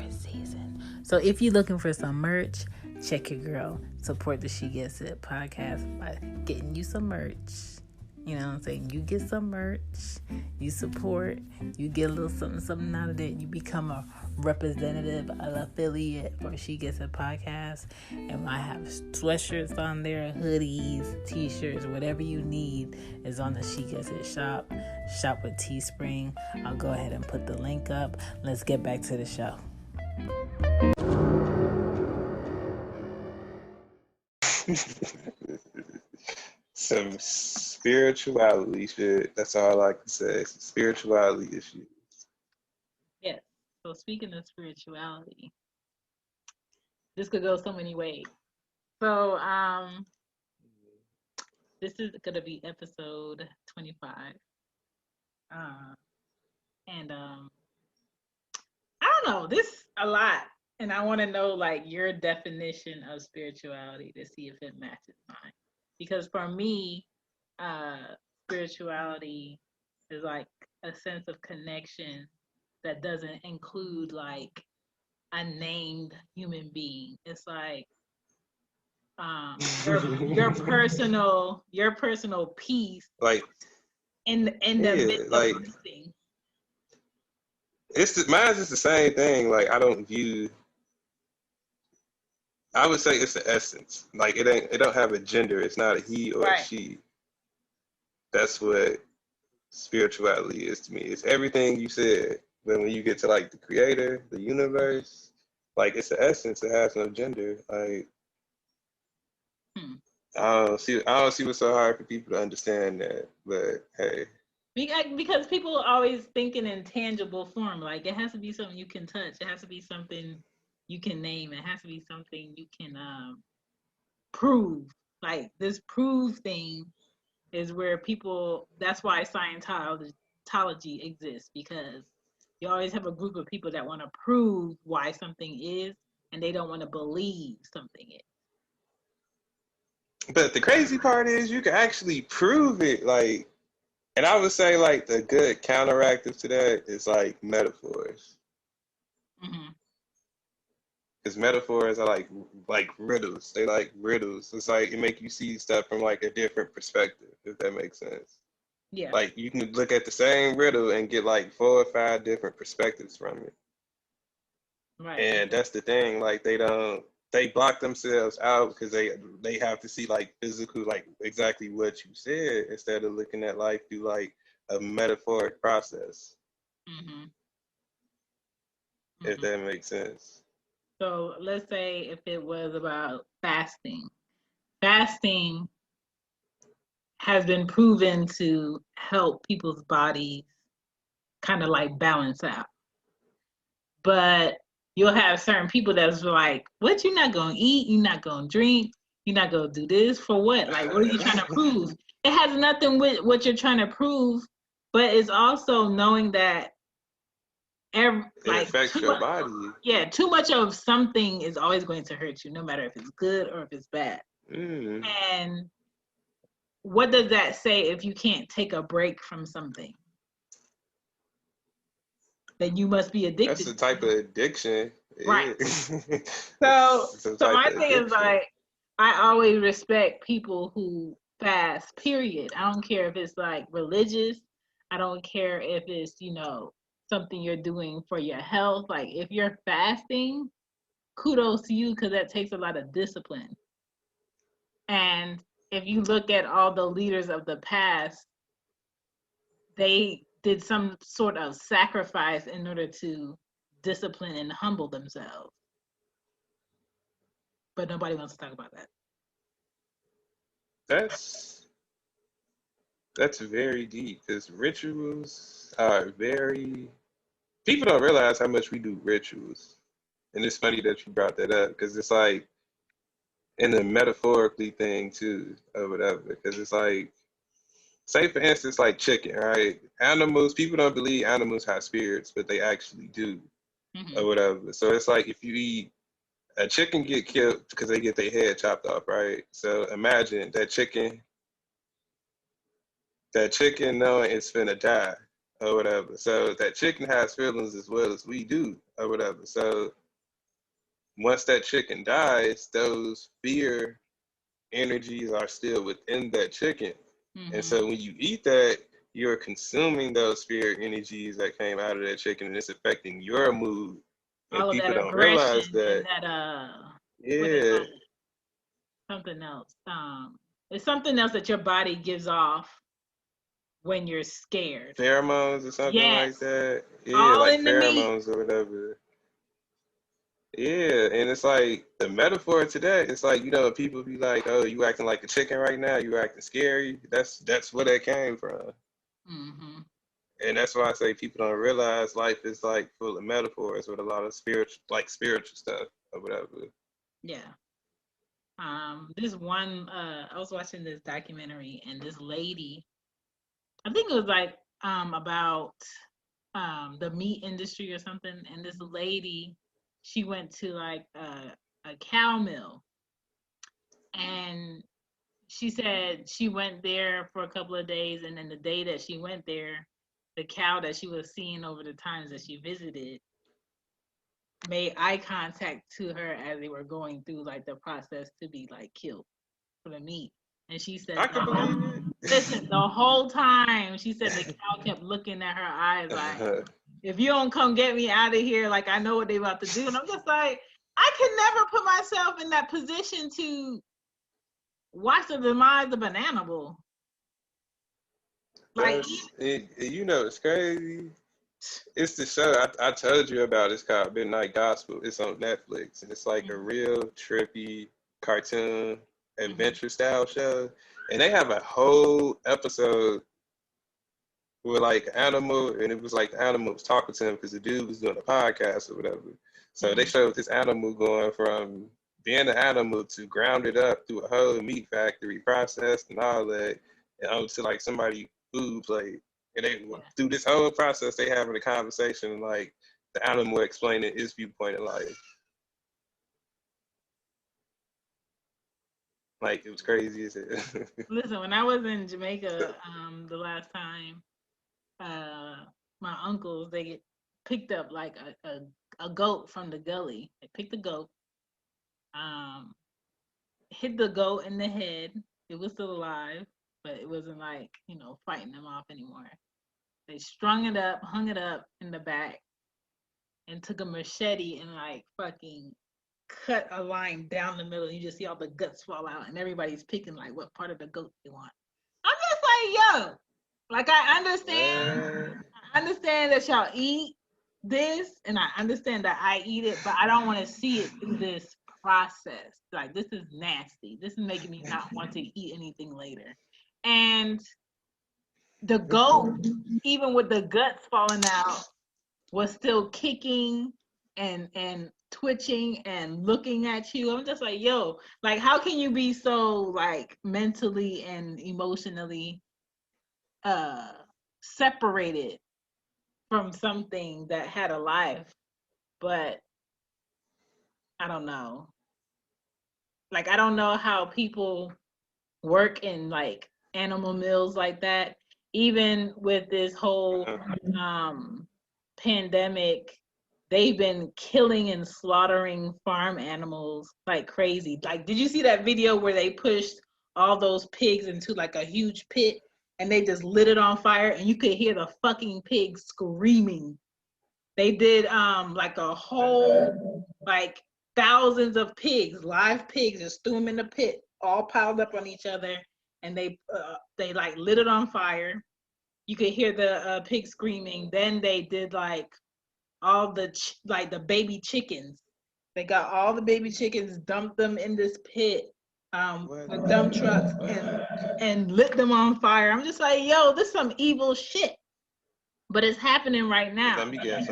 favorite season. So if you're looking for some merch, check your girl. Support the She Gets It podcast by getting you some merch. You know what I'm saying? You get some merch, you support, you get a little something out of it. You become a representative, an affiliate for She Gets It podcast. And I have sweatshirts on there, hoodies, t-shirts, whatever you need is on the She Gets It shop. Shop with Teespring. I'll go ahead and put the link up. Let's get back to the show. Some spirituality shit. That's all I can say. Some spirituality issues. Yes. So speaking of spirituality, this could go so many ways. So this is gonna be episode 25. And I don't know, this a lot. And I want to know like your definition of spirituality to see if it matches mine. Because for me, spirituality is like a sense of connection that doesn't include like a named human being. It's like your personal peace, like in the midst like of something. Mine's just the same thing. Like I would say it's the essence. Like it don't have a gender. It's not a he or a she. That's what spirituality is to me. It's everything you said. But when you get to like the creator, the universe, like it's the essence. It has no gender. Like I don't see what's so hard for people to understand that. But hey. Because people always think in intangible form. Like it has to be something you can touch. It has to be something you can name. It has to be something you can prove. Like this prove thing is where people, that's why Scientology exists, because you always have a group of people that want to prove why something is, and they don't want to believe something is. But the crazy part is you can actually prove it. Like, and I would say like the good counteractive to that is like metaphors. Because metaphors are like riddles. They like riddles. It's like it make you see stuff from like a different perspective, if that makes sense. Yeah. Like you can look at the same riddle and get like 4 or 5 different perspectives from it. Right. And that's the thing. Like they block themselves out because they have to see like physical, like exactly what you said, instead of looking at life through like a metaphoric process. If that makes sense. So let's say if it was about fasting. Fasting has been proven to help people's bodies kind of like balance out. But you'll have certain people that's like, what, you're not going to eat, you're not going to drink, you're not going to do this for what? Like, what are you trying to prove? It has nothing with what you're trying to prove, but it's also knowing that it affects your body. Yeah, too much of something is always going to hurt you, no matter if it's good or if it's bad. And what does that say if you can't take a break from something? That you must be addicted. That's the type of addiction. Right. So my thing is like, I always respect people who fast, period. I don't care if it's like religious. I don't care if it's, something you're doing for your health. Like if you're fasting, kudos to you, because that takes a lot of discipline. And if you look at all the leaders of the past, they did some sort of sacrifice in order to discipline and humble themselves. But nobody wants to talk about that. That's very deep, because rituals are very... People don't realize how much we do rituals. And it's funny that you brought that up, because it's like in a metaphorically thing too, or whatever. Because it's like, say for instance, like chicken, right? Animals, people don't believe animals have spirits, but they actually do, or whatever. So it's like if you eat a chicken, get killed because they get their head chopped off, right? So imagine that chicken knowing it's finna die, or whatever. So that chicken has feelings as well as we do, or whatever. So once that chicken dies, those fear energies are still within that chicken. And so when you eat that, you're consuming those spirit energies that came out of that chicken, and it's affecting your mood. And all of people that don't realize aggression that. and that what they Yeah. call it? Something else. It's something else that your body gives off when you're scared. Pheromones or something like that. Yeah, All like in the meat. pheromones or whatever. Yeah, and it's like the metaphor to that. It's like, you know, people be like, "Oh, you acting like a chicken right now. You acting scary." That's where that came from. And that's why I say people don't realize life is like full of metaphors with a lot of spiritual stuff or whatever. Yeah. This one, I was watching this documentary, and this lady, I think it was like about the meat industry or something, and this lady, she went to like a cow mill, and she said she went there for a couple of days, and then the day that she went there, the cow that she was seeing over the times that she visited made eye contact to her as they were going through like the process to be like killed for the meat. And she said, I can believe it. listen, the whole time, she said the cow kept looking at her eyes like, if you don't come get me out of here, like I know what they about to do. And I'm just like, I can never put myself in that position to watch the demise of an animal. Like, you know, it's crazy. It's the show I told you about. It's called Midnight Gospel. It's on Netflix, and it's like a real trippy cartoon adventure style show. And they have a whole episode with like animal, and it was like the animal was talking to him because the dude was doing a podcast or whatever. So they showed this animal going from being an animal to grounded up through a whole meat factory processed and all that, and onto like somebody food plate. And they through this whole process, they having a conversation, like the animal explaining his viewpoint in life. Like it was crazy as it. Listen, when I was in Jamaica, the last time, my uncles they picked up like a goat from the gully. They picked the goat, hit the goat in the head. It was still alive, but it wasn't like fighting them off anymore. They strung it up, hung it up in the back, and took a machete and like fucking cut a line down the middle. You just see all the guts fall out, and everybody's picking like what part of the goat they want. I'm just like, yo, like I understand that y'all eat this, and I understand that I eat it, but I don't want to see it through this process. Like this is nasty. This is making me not want to eat anything later. And the goat, even with the guts falling out, was still kicking and twitching and looking at you. I'm just like, yo, like how can you be so like mentally and emotionally separated from something that had a life? But I don't know. Like I don't know how people work in like animal mills like that. Even with this whole pandemic, they've been killing and slaughtering farm animals like crazy. Like, did you see that video where they pushed all those pigs into like a huge pit and they just lit it on fire and you could hear the fucking pigs screaming? They did like a whole like thousands of pigs, live pigs, just threw them in the pit, all piled up on each other, and they like lit it on fire. You could hear the pigs screaming. Then they did like all the like the baby chickens. They got all the baby chickens, dumped them in this pit with dump trucks and lit them on fire. I'm just like, yo, this is some evil shit. But it's happening right now. Let me guess.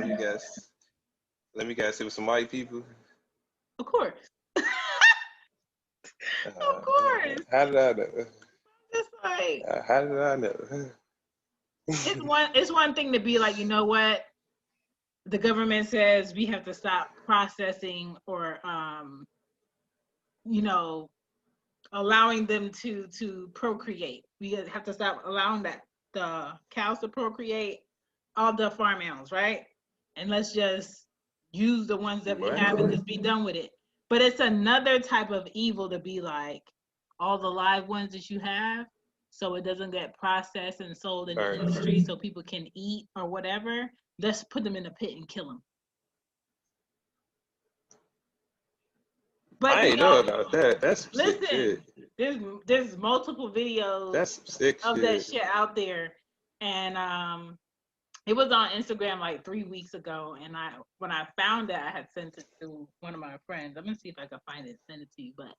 It was some white people. Of course. Of course. How did I know? It's like how did I know? it's one thing to be like, you know what? The government says we have to stop processing or allowing them to procreate. We have to stop allowing the cows to procreate, all the farm animals, right? And let's just use the ones that we What? have and just be done with it. But it's another type of evil to be like all the live ones that you have, so it doesn't get processed and sold in the industry so people can eat or whatever. Let's put them in a pit and kill them. But I ain't know about that. That's some sick shit. There's multiple videos That's some sick of shit. that shit out there, and it was on Instagram like 3 weeks ago, and when I found it, I had sent it to one of my friends. I'm gonna see if I can find it and send it to you. But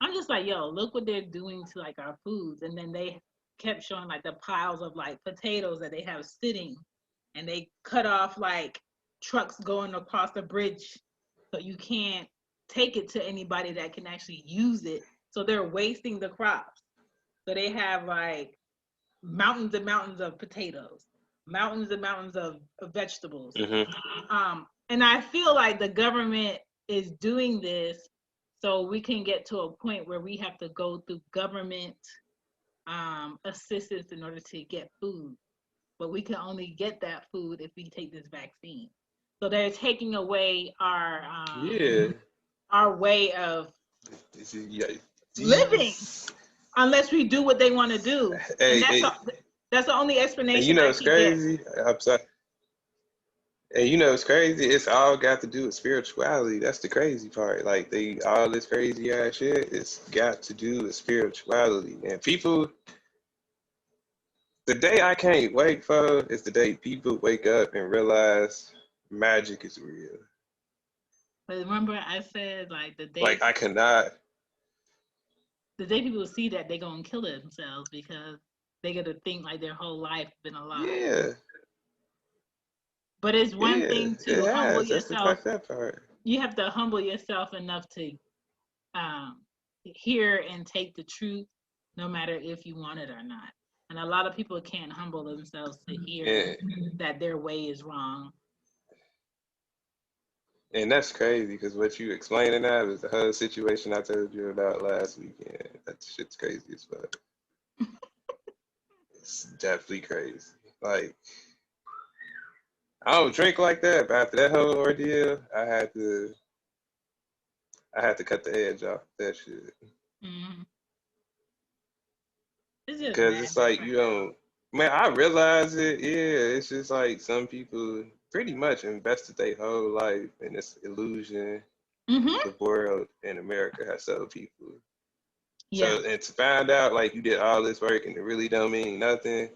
I'm just like, yo, look what they're doing to like our foods. And then they kept showing like the piles of like potatoes that they have sitting, and they cut off like trucks going across the bridge, so you can't take it to anybody that can actually use it. So they're wasting the crops. So they have like mountains and mountains of potatoes, mountains and mountains of vegetables. And I feel like the government is doing this so we can get to a point where we have to go through government assistance in order to get food. But we can only get that food if we take this vaccine. So they're taking away our way of living unless we do what they want to do. And that's the only explanation. And you know it's crazy. I'm sorry. And you know it's crazy. It's all got to do with spirituality. That's the crazy part. Like all this crazy ass shit, it's got to do with spirituality. And people, the day I can't wait for is the day people wake up and realize magic is real. But remember, I said like the day. Like I cannot. The day people see that, they're gonna kill themselves because they gotta think like their whole life been alive. Yeah. But it's one thing to humble yourself. That part. You have to humble yourself enough to hear and take the truth, no matter if you want it or not. And a lot of people can't humble themselves to hear that their way is wrong. And that's crazy because what you explaining now is the whole situation I told you about last weekend. That shit's crazy as fuck. It's definitely crazy. Like, I don't drink like that, but after that whole ordeal, I had to cut the edge off that shit. Mm-hmm. Because it's like you don't. Man, I realize it. Yeah, it's just like some people pretty much invested their whole life in this illusion the world in America has sold people. Yeah. So, and to find out like you did all this work and it really don't mean nothing.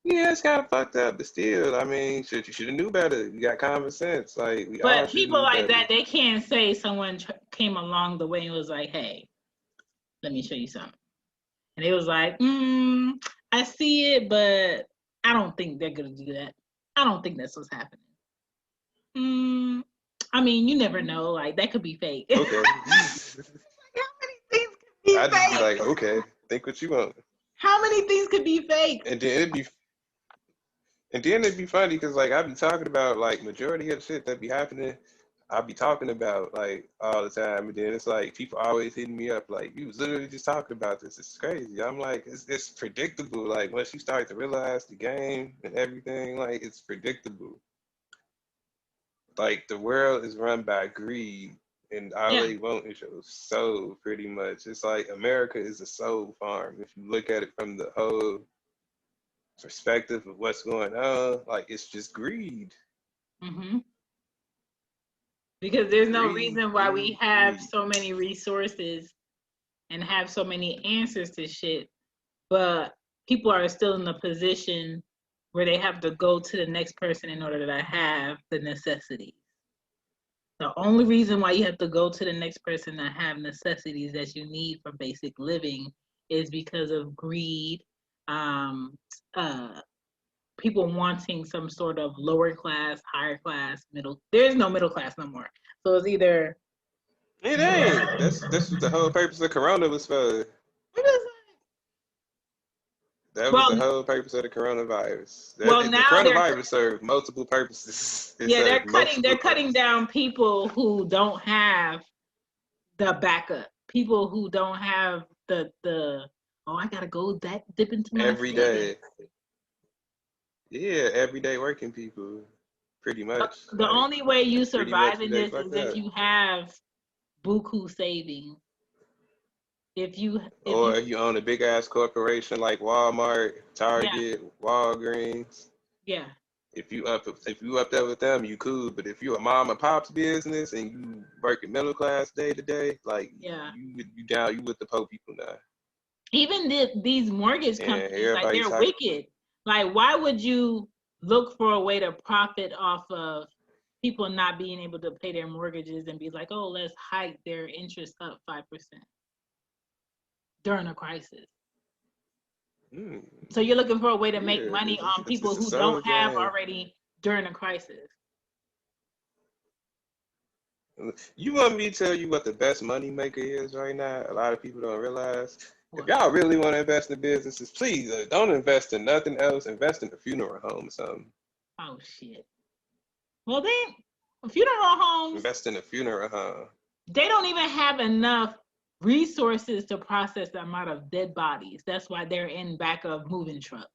Yeah, it's kind of fucked up, but still, I mean, you should have knew better. You got common sense, like we. But people like that, they can't say someone came along the way and was like, "Hey, let me show you something," and it was like, "I see it, but I don't think they're gonna do that. I don't think that's what's happening." I mean, you never know. Like that could be fake. Okay. How many things could be fake? I'd just be like, okay, think what you want. How many things could be fake? And then it'd be funny because like I be talking about like majority of the shit that be happening, I be talking about like all the time, and then it's like people always hitting me up like you was literally just talking about this. It's crazy. I'm like it's predictable. Like once you start to realize the game and everything, like it's predictable. Like the world is run by greed, and all they want is your soul. Pretty much, it's like America is a soul farm. If you look at it from the whole perspective of what's going on, like it's just greed. Because there's no reason why we have so many resources and have so many answers to shit, but people are still in the position where they have to go to the next person in order to have the necessities. The only reason why you have to go to the next person to have necessities that you need for basic living is because of greed, people wanting some sort of lower class, higher class, middle. There's no middle class no more. So it's either. It ain't. That's what the whole purpose of Corona was for. That was the whole purpose of the coronavirus. The coronavirus served multiple purposes. They're cutting down people who don't have the backup. People who don't have the I gotta go dip into my every day. Yeah, everyday working people. Pretty much. The only way you survive in this is if up. you have buku savings. If you own a big ass corporation like Walmart, Target, Walgreens. Yeah. If you up there with them, you cool. But if you a mom and pop's business and you working middle class day to day, like you down, you with the poor people now. Even these mortgage companies, like they're wicked. Like, why would you look for a way to profit off of people not being able to pay their mortgages and be like, oh, let's hike their interest up 5% during a crisis? So you're looking for a way to make money on people who don't have already during a crisis. You want me to tell you what the best money maker is right now? A lot of people don't realize. If y'all really want to invest in businesses, please don't invest in nothing else. Invest in a funeral home or something. Oh, shit. Well, then, funeral homes. Invest in a funeral home. They don't even have enough resources to process the amount of dead bodies. That's why they're in back of moving trucks.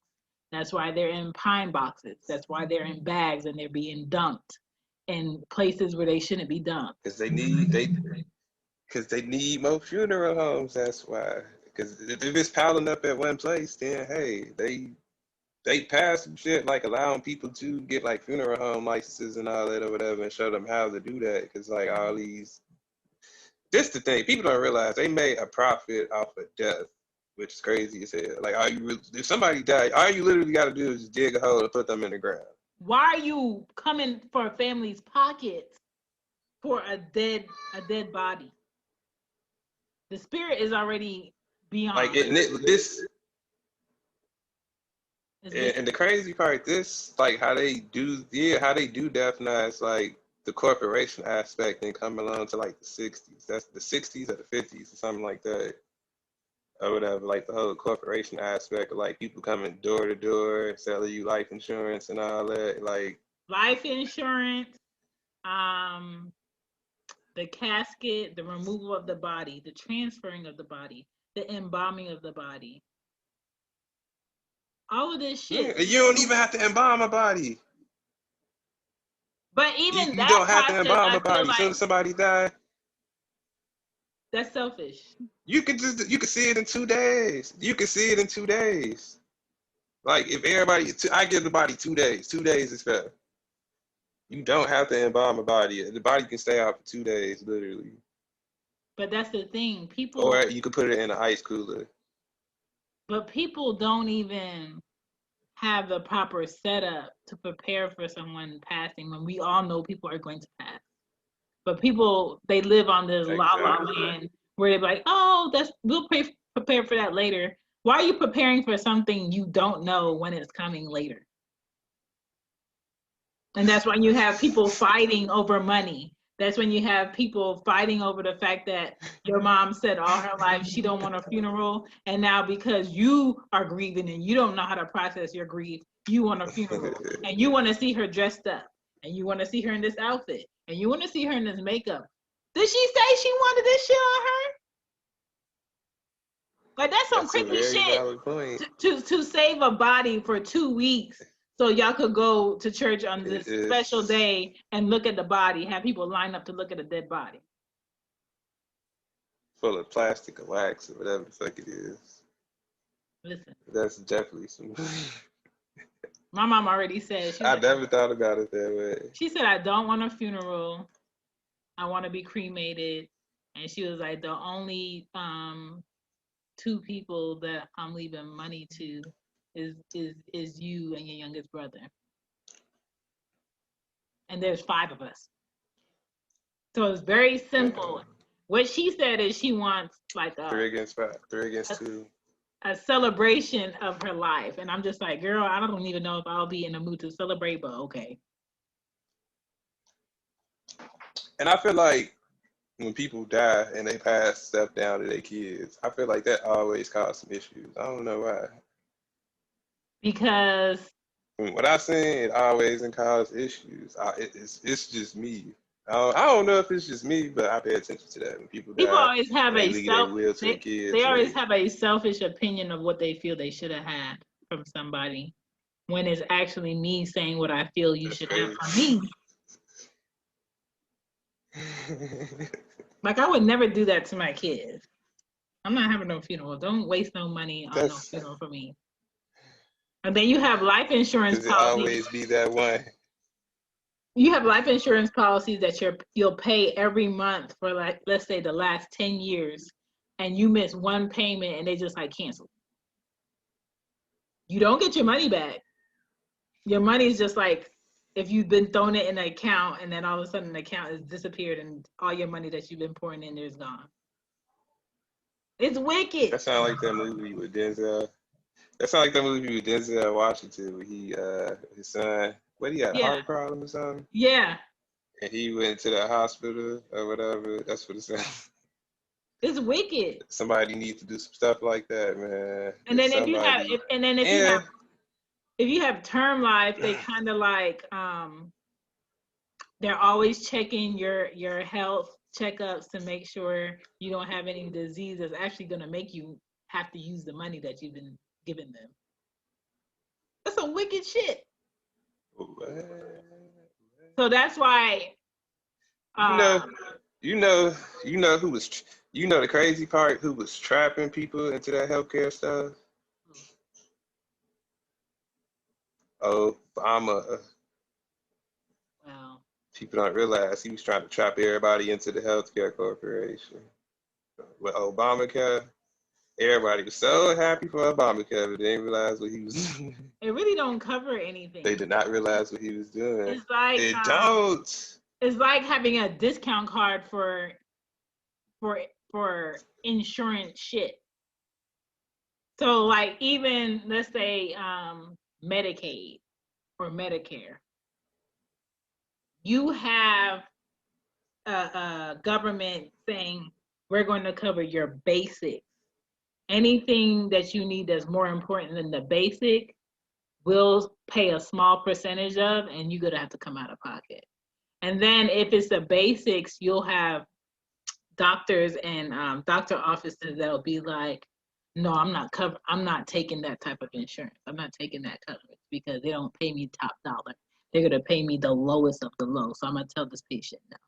That's why they're in pine boxes. That's why they're in bags and they're being dumped in places where they shouldn't be dumped. Because they need more funeral homes. That's why. Because if it's piling up at one place, then hey, they pass some shit like allowing people to get like funeral home licenses and all that or whatever, and show them how to do that. Because like all these, this the thing, people don't realize they made a profit off of death, which is crazy as hell. Like, if somebody died, all you literally got to do is just dig a hole and put them in the ground. Why are you coming for a family's pockets for a dead body? The spirit is already beyond. Like and the crazy part, this like how they do death now. It's like the corporation aspect and come along to like the 60s. That's the 60s or the 50s or something like that. Or whatever, like the whole corporation aspect of like people coming door to door, selling you life insurance and all that. Like life insurance, the casket, the removal of the body, the transferring of the body, the embalming of the body. All of this shit. Yeah, you don't even have to embalm a body. But even you don't have to embalm a body. As soon as somebody dies. That's selfish. You can see it in 2 days. You can see it in 2 days. Like if everybody, I give the body 2 days. 2 days is fair. You don't have to embalm a body. The body can stay out for 2 days, literally. But that's the thing, people. Or you could put it in an ice cooler. But people don't even have the proper setup to prepare for someone passing when we all know people are going to pass. But people, they live on this la-la land where they're like, oh, we'll prepare for that later. Why are you preparing for something you don't know when it's coming later? And that's when you have people fighting over money. That's when you have people fighting over the fact that your mom said all her life she don't want a funeral. And now because you are grieving and you don't know how to process your grief, you want a funeral. And you want to see her dressed up. And you want to see her in this outfit. And you want to see her in this makeup. Did she say she wanted this shit on her? Like, that's some creepy shit to save a body for 2 weeks so y'all could go to church on this special day and look at the body, have people line up to look at a dead body. Full of plastic or wax or whatever the fuck it is. Listen. That's definitely some... My mom already said. I never thought about it that way. She said, I don't want a funeral. I want to be cremated. And she was like, the only 2 people that I'm leaving money to is you and your youngest brother. And there's 5 of us. So it's very simple. What she said is she wants like 3 against 5, 3 against 2. A celebration of her life. And I'm just like, girl, I don't even know if I'll be in the mood to celebrate, but okay. And I feel like when people die and they pass stuff down to their kids, I feel like that always causes some issues. I don't know why. Because what I've seen, it always causes issues. It's just me. I don't know if it's just me, but I pay attention to that when people die. People always have they always have a selfish opinion of what they feel they should have had from somebody. when it's actually me saying what I feel you should have for me. Like, I would never do that to my kids. I'm not having no funeral. Don't waste no money on no funeral for me. And then you have life insurance policies. Always be that one. You have life insurance policies that you'll pay every month for, like, let's say the last 10 years, and you miss one payment and they just like cancel. You don't get your money back. Your money is just like, if you've been throwing it in an account and then all of a sudden the account has disappeared and all your money that you've been pouring in there is gone. It's wicked. That sounds like that movie with Denzel. That sounds like that movie with Denzel Washington where he, his son, what, he had a heart problem or something? Yeah. And he went to the hospital or whatever. That's what it sounds. It's wicked. Somebody needs to do some stuff like that, man. And then if you have term life, they kind of like, they're always checking your health checkups to make sure you don't have any disease that's actually going to make you have to use the money that you've been giving them. That's some wicked shit. What? So that's why. You know who was, the crazy part, who was trapping people into that healthcare stuff? Obama. Wow. People don't realize he was trying to trap everybody into the healthcare corporation. With Obamacare, everybody was so happy for Obamacare, but they didn't realize what he was doing. It really don't cover anything. They did not realize what he was doing. It's like It's like having a discount card for insurance shit. So like, even let's say Medicaid or Medicare, you have a government saying we're going to cover your basics. Anything that you need that's more important than the basic, we'll pay a small percentage of, and you're gonna have to come out of pocket. And then if it's the basics, you'll have doctors and doctor offices that'll be like, no, I'm not taking that type of insurance. I'm not taking that coverage because they don't pay me top dollar. They're going to pay me the lowest of the low. So I'm going to tell this patient no.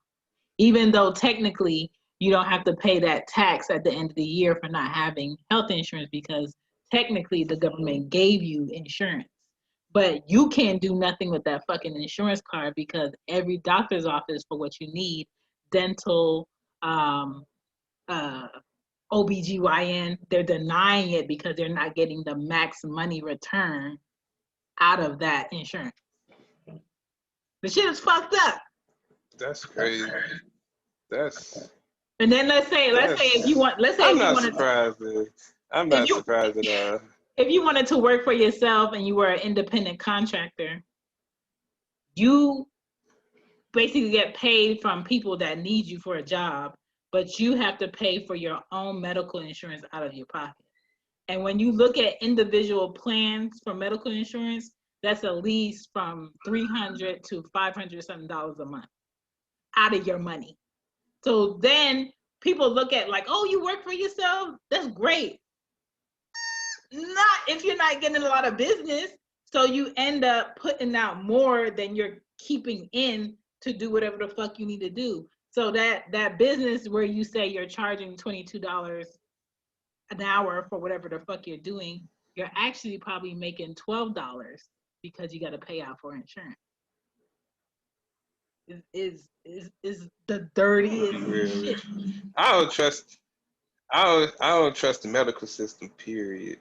Even though technically you don't have to pay that tax at the end of the year for not having health insurance, because technically the government gave you insurance. But you can't do nothing with that fucking insurance card because every doctor's office for what you need, dental, OBGYN, they're denying it because they're not getting the max money return out of that insurance. The shit is fucked up. That's crazy. And then let's say if you want, I'm not surprised at all. If you wanted to work for yourself and you were an independent contractor, you basically get paid from people that need you for a job, but you have to pay for your own medical insurance out of your pocket. And when you look at individual plans for medical insurance, that's at least from $300 to $500 something a month out of your money. So then people look at like, oh, you work for yourself? That's great. Not if you're not getting a lot of business. So you end up putting out more than you're keeping in to do whatever the fuck you need to do. So that business where you say you're charging $22 an hour for whatever the fuck you're doing, you're actually probably making $12 because you got to pay out for insurance. Is the dirtiest shit. I don't trust the medical system, period.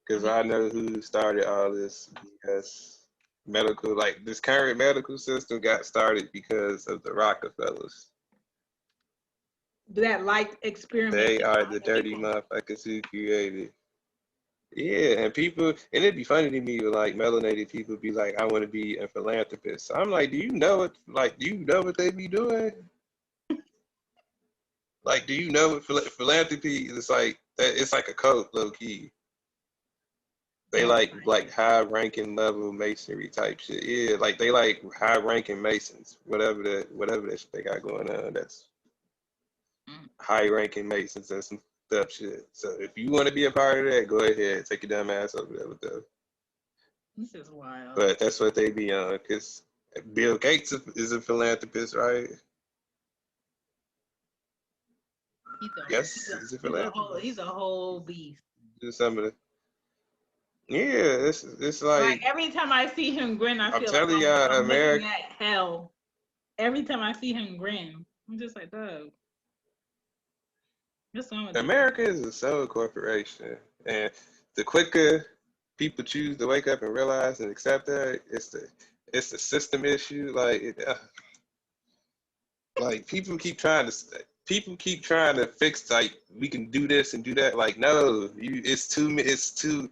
Because I know who started all this. Because this current medical system got started because of the Rockefellers. That light experiment. They are the dirty motherfuckers who created. Yeah, and it'd be funny to me when like melanated people be like, I want to be a philanthropist. I'm like, do you know what they be doing? Like, do you know what philanthropy is like? It's like a cult, low key. They like high ranking level masonry type shit. Yeah, like they like high ranking masons. Whatever that shit they got going on, that's high ranking masons and some stuff shit. So if you want to be a part of that, go ahead, take your dumb ass over there with them. This is wild. But that's what they be on, because Bill Gates is a philanthropist, right? Yes, he's a philanthropist. He's a whole beast. Do some of the it's like every time I see him grin, I feel telling y'all, I'm America. looking at hell. Every time I see him grin, I'm just like, dog. America is a sole corporation, and the quicker people choose to wake up and realize and accept that, it's the system issue. Like people keep trying to fix, like, we can do this and do that. Like, no, it's too.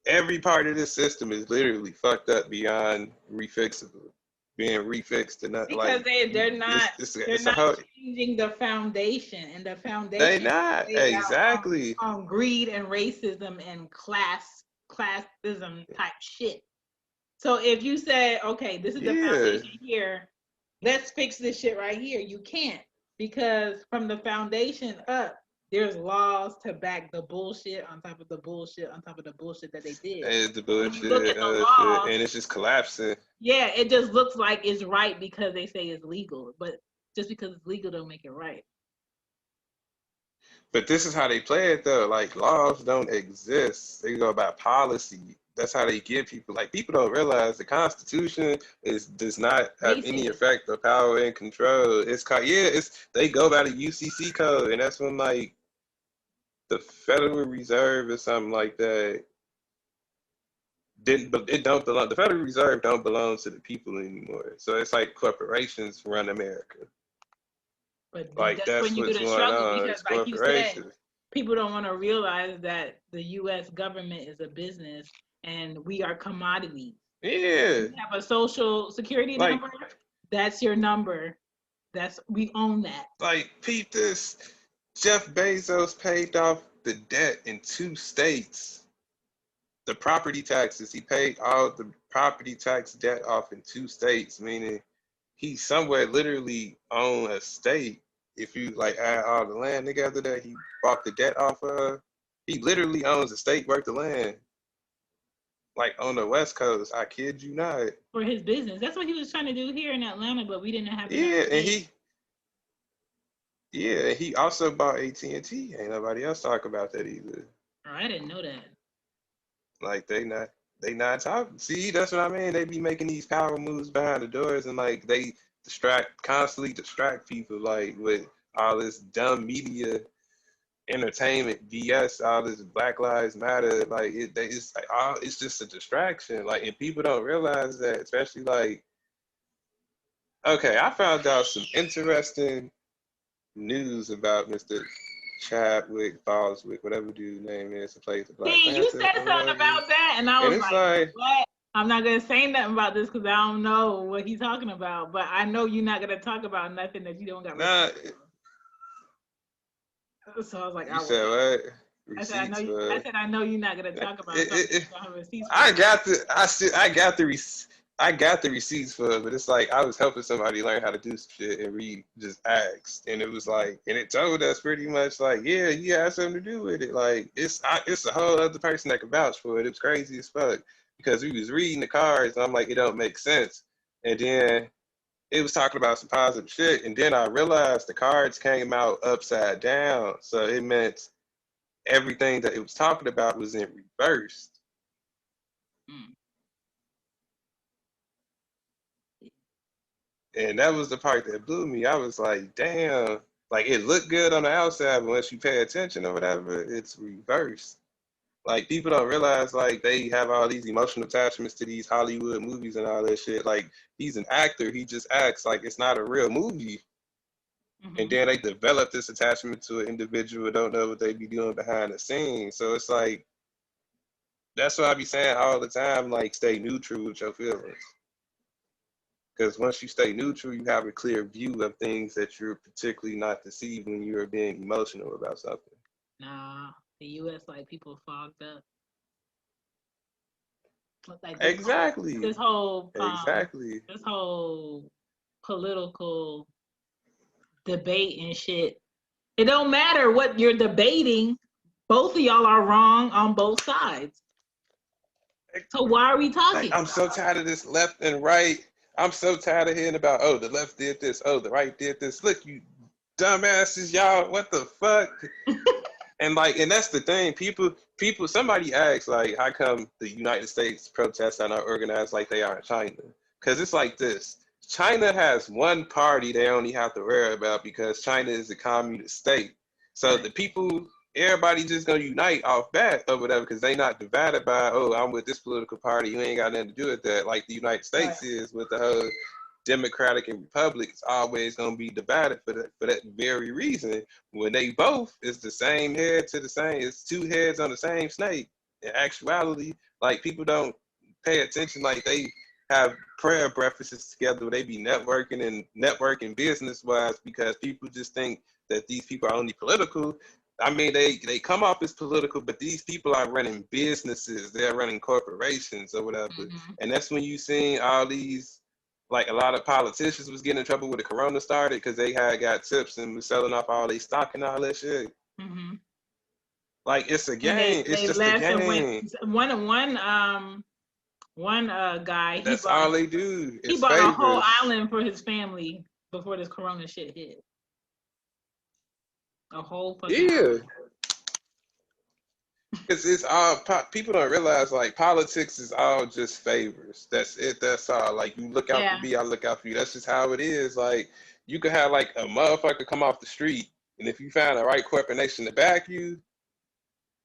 Every part of this system is literally fucked up beyond being refixed, and not because they're not changing the foundation, and the foundation they not exactly on greed and racism and classism type shit. So if you say, okay, this is the foundation here, let's fix this shit right here, you can't, because from the foundation up, there's laws to back the bullshit on top of the bullshit on top of the bullshit that they did. And the bullshit, laws, and it's just collapsing. Yeah, it just looks like it's right because they say it's legal, but just because it's legal don't make it right. But this is how they play it, though. Like, laws don't exist. They go by policy. That's how they get people. Like, people don't realize the Constitution does not have any effect or power and control. They go by the UCC code, and that's when, like, the Federal Reserve or something like that the Federal Reserve don't belong to the people anymore. So it's like corporations run America. But like, that's when you get a struggle, because like you said, people don't want to realize that the U.S. government is a business and we are commodities. Yeah. You have a social security number, that's your number. We own that. Like, Pete, Jeff Bezos paid off the debt in 2 states. The property taxes, he paid all the property tax debt off in 2 states, meaning he somewhere literally owned a state. If you like add all the land together that he bought the debt off of, he literally owns a state worth of land. Like, on the West Coast, I kid you not. For his business. That's what he was trying to do here in Atlanta, but we didn't have he also bought AT&T. Ain't nobody else talk about that either. Oh, I didn't know that. Like, they not talking. See, that's what I mean. They be making these power moves behind the doors, and like they constantly distract people, like, with all this dumb media entertainment BS, all this Black Lives Matter. Like, it's just a distraction. Like, and people don't realize that, especially like, okay, I found out some interesting news about Mr. Chadwick, Boswick, whatever dude's name is, to play the Black Panther. You said something about that, and I was like, what? I'm not going to say nothing about this because I don't know what he's talking about, but I know you're not going to talk about nothing that you don't got receipts for. So I was like, you said what? I said, I know you're not going to talk about receipts for. I got the receipts for it, but it's like I was helping somebody learn how to do some shit, and we just asked, and it was like, and it told us pretty much like, yeah, you had something to do with it. Like, it's a whole other person that can vouch for it. It was crazy as fuck because we was reading the cards, and I'm like, it don't make sense. And then it was talking about some positive shit, and then I realized the cards came out upside down, so it meant everything that it was talking about was in reverse. And that was the part that blew me. I was like, damn, like, it looked good on the outside, but once you pay attention or whatever, it's reversed. Like, people don't realize, like, they have all these emotional attachments to these Hollywood movies and all that shit. Like, he's an actor. He just acts like it's not a real movie. Mm-hmm. And then they develop this attachment to an individual, don't know what they be doing behind the scenes. So it's like, that's what I be saying all the time, like, stay neutral with your feelings. Because once you stay neutral, you have a clear view of things that you're particularly not deceived when you're being emotional about something. Nah, the U.S. like people fogged up. Like exactly. This whole political debate and shit. It don't matter what you're debating. Both of y'all are wrong on both sides. So why are we talking? Like, I'm so tired of this left and right. I'm so tired of hearing about, oh, the left did this, oh, the right did this. Look, you dumbasses, y'all, what the fuck? And that's the thing. People. Somebody asks, like, how come the United States protests are not organized like they are in China? Because it's like this. China has one party they only have to worry about because China is a communist state. So the people, everybody just gonna unite off that or whatever because they not divided by, oh, I'm with this political party. You ain't got nothing to do with that. Like the United States is with the whole Democratic and Republic. It's always gonna be divided for that very reason. When they both is the same head to the same, it's two heads on the same snake. In actuality, like people don't pay attention. Like they have prayer breakfasts together where they be networking business wise because people just think that these people are only political. I mean, they come off as political, but these people are running businesses. They're running corporations or whatever. Mm-hmm. And that's when you see all these, like a lot of politicians was getting in trouble when the corona started because they had got tips and was selling off all their stock and all that shit. Mm-hmm. Like it's a game. It's just a game. One guy. That's all they do. He bought a whole island for his family before this corona shit hit. A whole fucking island. It's all people don't realize like politics is all just favors. That's it. That's all. Like you look out for me, I look out for you. That's just how it is. Like you could have like a motherfucker come off the street, and if you find the right corporation to back you,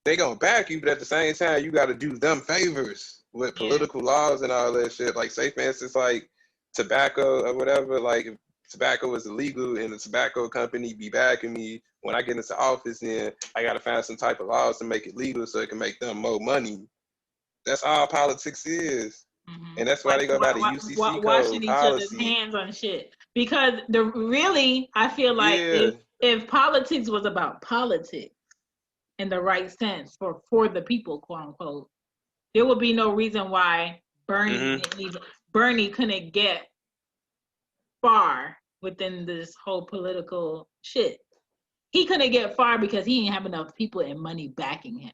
they gonna back you. But at the same time, you got to do them favors with political laws and all that shit. Like say for instance, like tobacco or whatever. Like if tobacco is illegal and the tobacco company be backing me. When I get into office, then I got to find some type of laws to make it legal so it can make them more money. That's all politics is. Mm-hmm. And that's why they go by the UCC code. Washing each other's hands on shit. Because I feel like if politics was about politics in the right sense for the people, quote unquote, there would be no reason why Bernie couldn't get far within this whole political shit. He couldn't get far because he didn't have enough people and money backing him.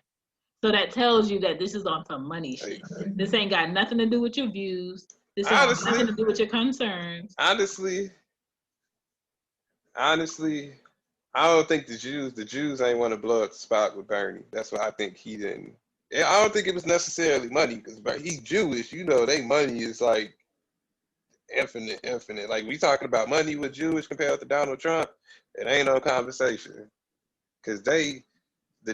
So that tells you that this is on some money shit. This ain't got nothing to do with your views. This ain't got nothing to do with your concerns. Honestly, I don't think the Jews ain't want to blow up the spot with Bernie. That's why I think he didn't. I don't think it was necessarily money because he's Jewish. You know, they money is like infinite. Like we talking about money with Jewish compared to Donald Trump, it ain't no conversation. Because the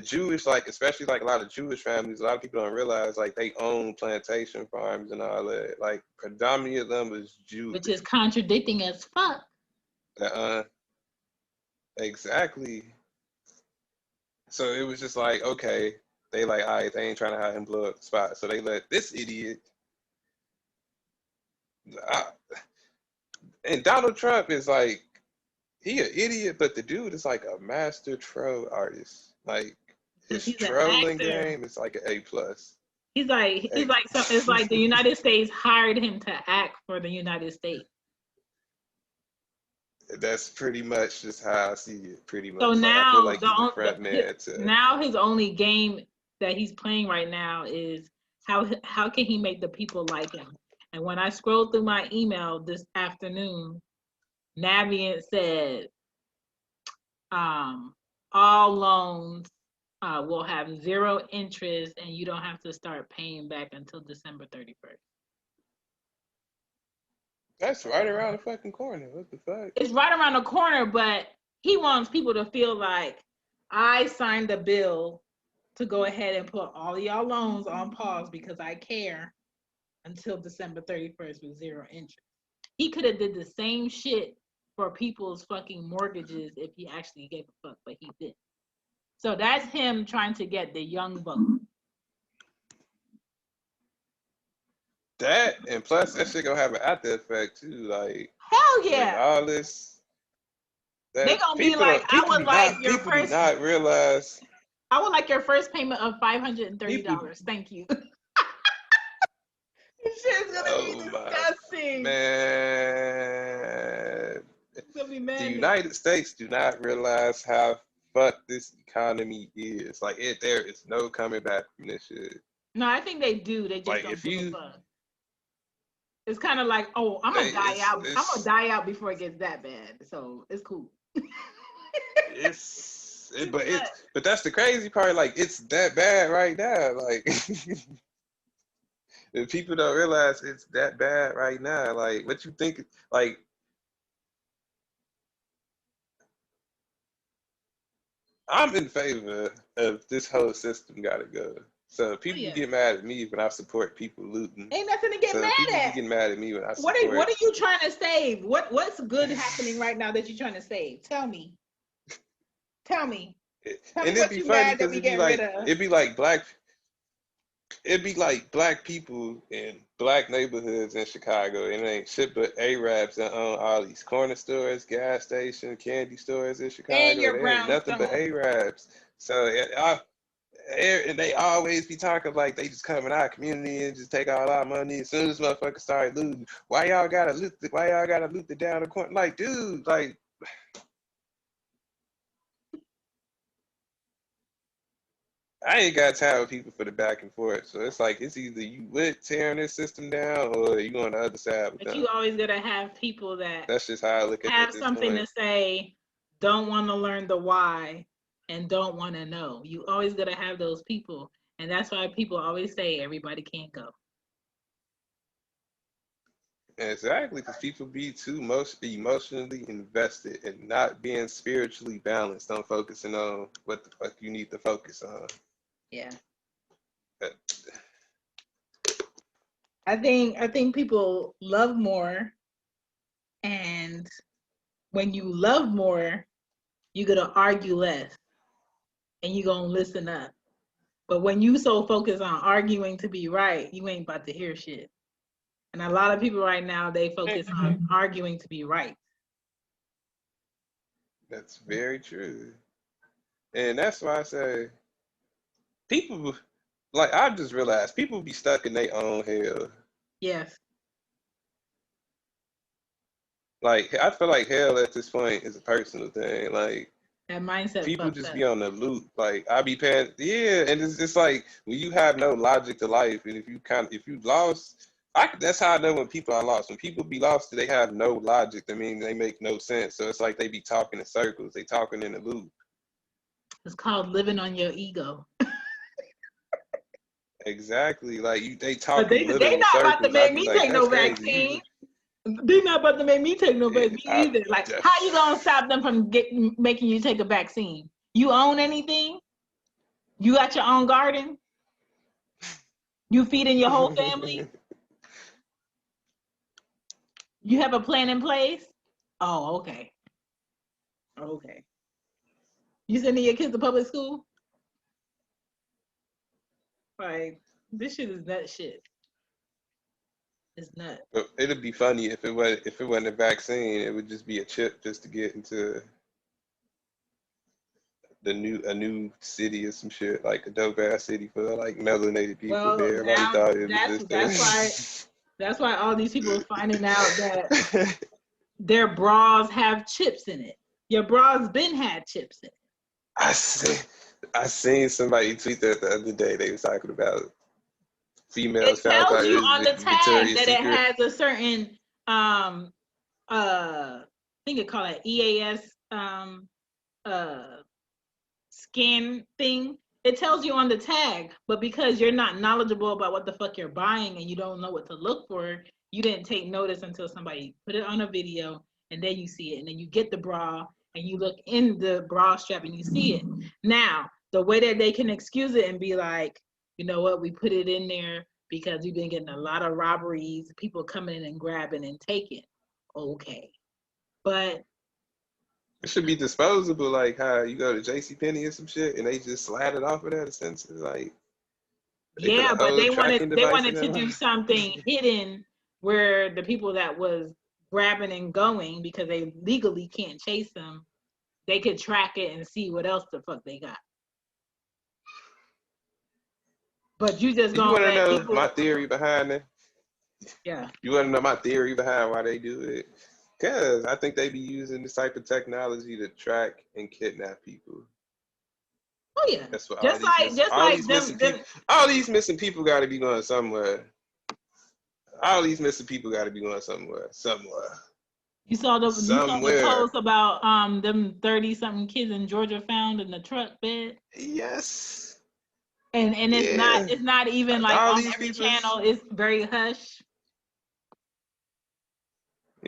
Jewish, like especially like a lot of Jewish families, a lot of people don't realize like they own plantation farms and all that. Like predominantly of them is Jewish. Which is contradicting as fuck. Exactly. So it was just like, okay, they like, all right, they ain't trying to have him blow up the spot. So they let this idiot. And Donald Trump is like, he an idiot, but the dude is like a master troll artist. Like his trolling game is like an A+. It's like the United States hired him to act for the United States. That's pretty much just how I see it. Pretty much. So now, I feel like now his only game that he's playing right now is how can he make the people like him? And when I scrolled through my email this afternoon, Navient said, all loans will have 0 interest, and you don't have to start paying back until December 31st. That's right around the fucking corner. What the fuck? It's right around the corner, but he wants people to feel like I signed a bill to go ahead and put all of y'all loans on pause because I care until December 31st with 0 interest. He could have did the same shit for people's fucking mortgages if he actually gave a fuck, but he didn't. So that's him trying to get the young vote. That, and plus that shit gonna have an after effect too. Like, hell yeah. All this. They gonna be like, I would like your first. Not realize. I would like your first payment of $530. Thank you. This shit's gonna be disgusting. Man. It's gonna be mad. The United States do not realize how fucked this economy is. Like there is no coming back from this shit. No, I think they do. They just Like don't if give a you, fuck. It's kind of like, oh, I'm gonna die out. I'm gonna it's die out before it gets that bad. So it's cool. but that's the crazy part. Like it's that bad right now. Like if people don't realize it's that bad right now. Like what you think? Like I'm in favor of this whole system gotta go. So Oh, people yeah. get mad at me when I support people looting. Ain't nothing to get So mad people be at. getting mad at me when I What support. are you trying to save? What's good happening right now that you're trying to save? Tell me. Tell me. Tell me And it'd what be you funny mad that because we getting rid of. it'd be like black people in black neighborhoods in Chicago. And it ain't shit but Arabs that own all these corner stores, gas stations, candy stores in And Chicago. your They ain't nothing but brownstone. Arabs. So and they always be talking like they just come in our community and just take all our money. As soon as motherfuckers start looting, why y'all gotta loot the down the corner? Like, dude, like I ain't got time with people for the back and forth. So it's like it's either you with tearing this system down or you on the other side with But them. you always gotta have people that That's just how I look at it have at this something point. to say, don't want to learn the why, and don't want to know. You always gotta have those people. And that's why people always say everybody can't go. Exactly, because people be too most emotionally invested and not being spiritually balanced on focusing on what the fuck you need to focus on. Yeah. Uh, I think people love more, and when you love more, you're gonna argue less and you're gonna listen up. But when you so focused on arguing to be right, you ain't about to hear shit. And a lot of people right now, they focus on arguing to be right. That's very true. And that's why I say people, like, I've just realized people be stuck in their own hell. Yes. Like, I feel like hell at this point is a personal thing. Like, That mindset people fucked just up. be on the loop. Like, I be paying, yeah, and it's just like when you have no logic to life, and if you lost, that's how I know when people are lost. When people be lost, they have no logic. I mean, they make no sense. So it's like they be talking in circles. They talking in a loop. It's called living on your ego. Exactly. Like they But talking they living in not about to circles. I'd make be me like, take that's no crazy. vaccine. They not about to make me take no vaccine I, either. Like, how you gonna stop them from making you take a vaccine? You own anything? You got your own garden? You feeding your whole family? You have a plan in place? Oh, okay. Okay. You sending your kids to public school? Like, this shit is nut shit. It's nuts. It'd be funny if it wasn't a vaccine. It would just be a chip just to get into a new city or some shit, like a dope ass city for like melanated people. Well, There, everybody now thought it was that's why all these people are finding out that just. their bras have chips in it. Your bras been had chips in it. I see. I seen somebody tweet that the other day. They was talking about It females found tells out you it was on the tag Victoria's that it Secret. has a certain I think it called it EAS uh scan thing. It tells you on the tag, but because you're not knowledgeable about what the fuck you're buying and you don't know what to look for, you didn't take notice until somebody put it on a video, and then you see it, and then you get the bra and you look in the bra strap and you see it. Now, the way that they can excuse it and be like, you know what, we put it in there because we've been getting a lot of robberies, people coming in and grabbing and taking. Okay. But It should be disposable, like how you go to JCPenney or some shit, and they just slide it off of that. Essentially, like they put yeah, a but whole tracking they device in wanted to there. do something hidden where the people that was grabbing and going, because they legally can't chase them, they could track it and see what else the fuck they got. But you just You gonna want to let know my people, theory behind it? yeah. You want to know my theory behind why they do it? Because I think they be using this type of technology to track and kidnap people. Oh yeah. That's what all these missing people got to be going somewhere. All these missing people got to be going somewhere. You saw the post about them 30-something kids in Georgia found in the truck bed. Yes. And it's not even like all on every channel. It's very hush.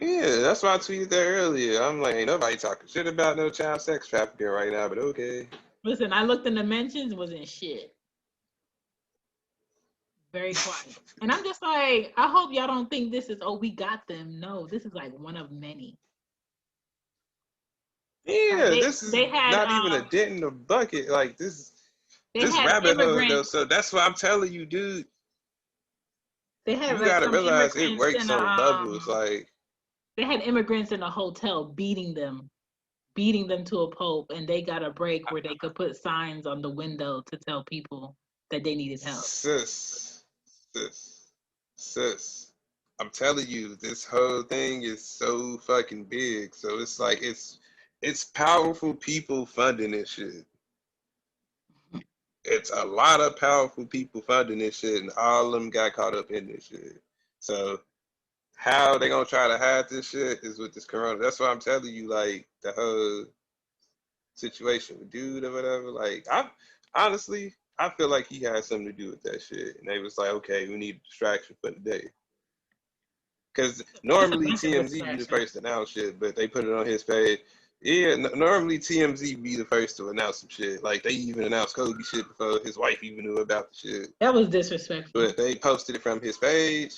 Yeah, that's why I tweeted that earlier. I'm like, ain't nobody talking shit about no child sex trafficking right now, but okay. Listen, I looked in the mentions, wasn't shit. Very quiet. And I'm just like, I hope y'all don't think this is, we got them. No, this is like one of many. Yeah, this is not even a dent in the bucket. Like this rabbit hole though. So that's why I'm telling you, dude. They had you gotta realize it works on levels. Like they had immigrants in a hotel beating them to a pulp, and they got a break where they could put signs on the window to tell people that they needed help. Sis. I'm telling you, this whole thing is so fucking big. So it's like it's powerful people funding this shit. It's a lot of powerful people funding this shit, and all of them got caught up in this shit. So how they gonna try to hide this shit is with this corona. That's why I'm telling you, like, the whole situation with dude or whatever. Like, I feel like he had something to do with that shit. And they was like, okay, we need a distraction for the day. Because normally TMZ be the first to announce shit, but they put it on his page. Yeah, normally TMZ be the first to announce some shit. Like, they even announced Kobe shit before his wife even knew about the shit. That was disrespectful. But they posted it from his page.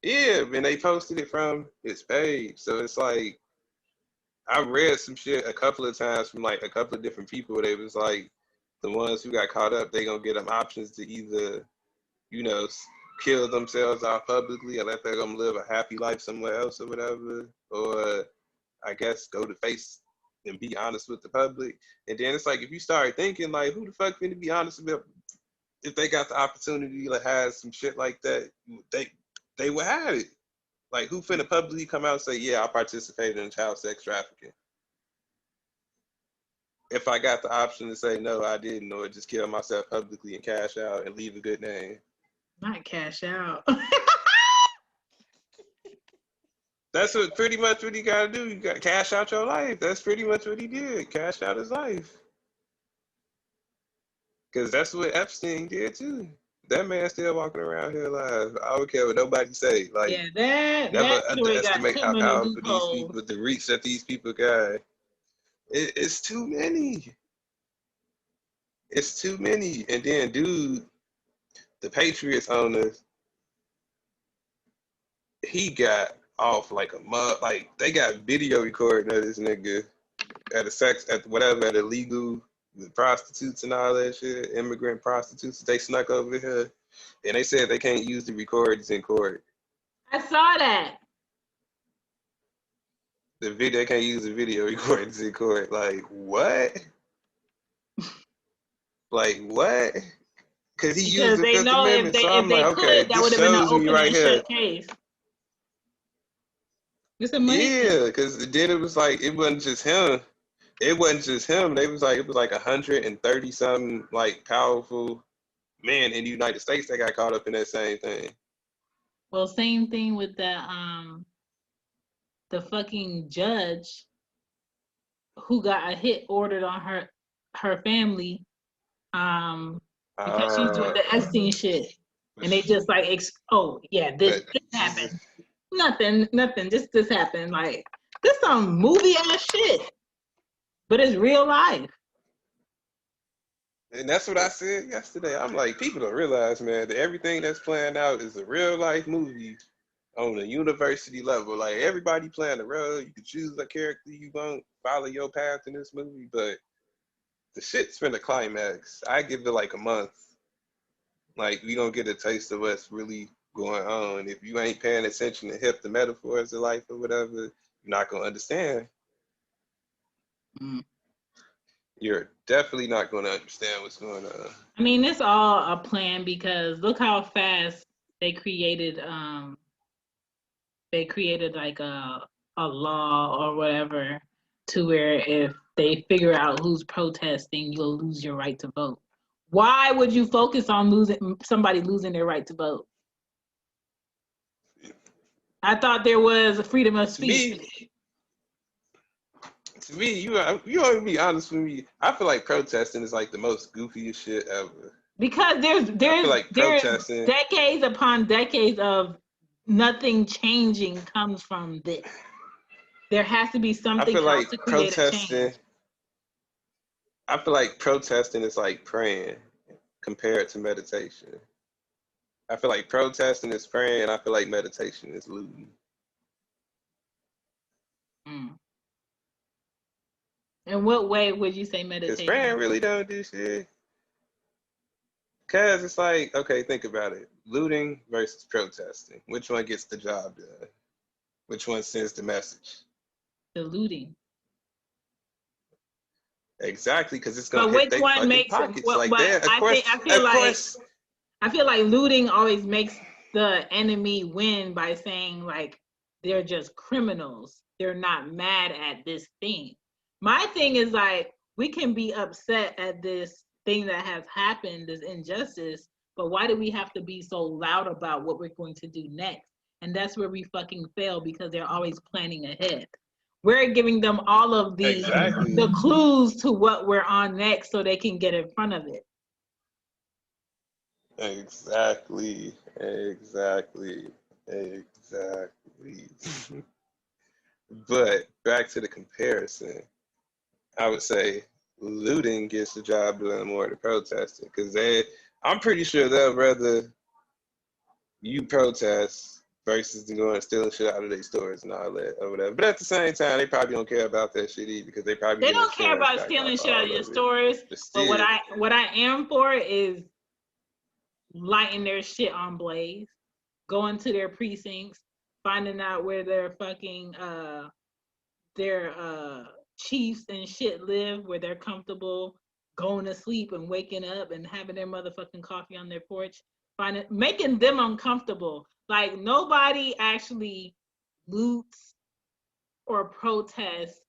Yeah, and they posted it from his page. So it's like, I read some shit a couple of times from like a couple of different people. They was like, the ones who got caught up, they gonna get them options to either, kill themselves off publicly or let them live a happy life somewhere else or whatever, or I guess go to face and be honest with the public. And then it's like, if you start thinking like, who the fuck finna be honest about if they got the opportunity to have some shit like that, they would have it. Like, who finna publicly come out and say, yeah, I participated in child sex trafficking? If I got the option to say, no, I didn't, or just kill myself publicly and cash out and leave a good name. Not cash out. That's pretty much what he got to do. You got to cash out your life. That's pretty much what he did. Cash out his life. Because that's what Epstein did too. That man's still walking around here alive. I don't care what nobody say. Like, yeah, never underestimate how powerful these people, the reach that these people got. It's too many. It's too many. And then, dude, the Patriots owner, he got off like a mug. Like, they got video recording of this nigga at illegal with prostitutes and all that shit, immigrant prostitutes. They snuck over here, and they said they can't use the recordings in court. I saw that. They can't use the video recordings in court. Like, what? Like, what? Because he used the Fifth Amendment. So I'm like, okay, this shows me right here. Yeah, because then it was like, it wasn't just him. They was like, it was like 130 something like powerful men in the United States that got caught up in that same thing. Well, same thing with the fucking judge who got a hit ordered on her family because she's doing the Epstein shit. And they just like, this happened. Nothing, this happened. Like, this some movie ass shit. But it's real life. And that's what I said yesterday. I'm like, people don't realize, man, that everything that's playing out is a real life movie on a university level. Like, everybody playing a role. You can choose a character you want, follow your path in this movie, but the shit's been a climax. I give it like a month. Like, we gonna get a taste of what's really going on. If you ain't paying attention to hip the metaphors of life or whatever, you're not gonna understand. You're definitely not going to understand what's going on. I mean, it's all a plan because look how fast they created like a law or whatever to where if they figure out who's protesting, you'll lose your right to vote. Why would you focus on somebody losing their right to vote? I thought there was a freedom of speech. To me, you want to be honest with me, I feel like protesting is like the most goofiest shit ever. Because there's decades upon decades of nothing changing comes from this. There has to be something else to create a change. I feel like protesting is like praying compared to meditation. I feel like protesting is praying. I feel like meditation is looting. In what way would you say meditation? Because praying really don't do shit. Because it's like, okay, think about it. Looting versus protesting. Which one gets the job done? Which one sends the message? The looting. Exactly, because it's going to hit their fucking pockets. Like that. I feel like looting always makes the enemy win by saying like they're just criminals. They're not mad at this thing. My thing is like we can be upset at this thing that has happened, this injustice, but why do we have to be so loud about what we're going to do next? And that's where we fucking fail because they're always planning ahead. We're giving them all of the clues to what we're on next so they can get in front of it. Exactly. But back to the comparison, I would say looting gets the job done more than protesting because I'm pretty sure they'll rather you protest versus going stealing shit out of their stores and all that or whatever. But at the same time, they probably don't care about that shit either because they don't care about stealing shit out of your stores. But what I am for is lighting their shit on blaze, going to their precincts, finding out where their fucking their chiefs and shit live, where they're comfortable, going to sleep and waking up and having their motherfucking coffee on their porch, making them uncomfortable. Like nobody actually loots or protests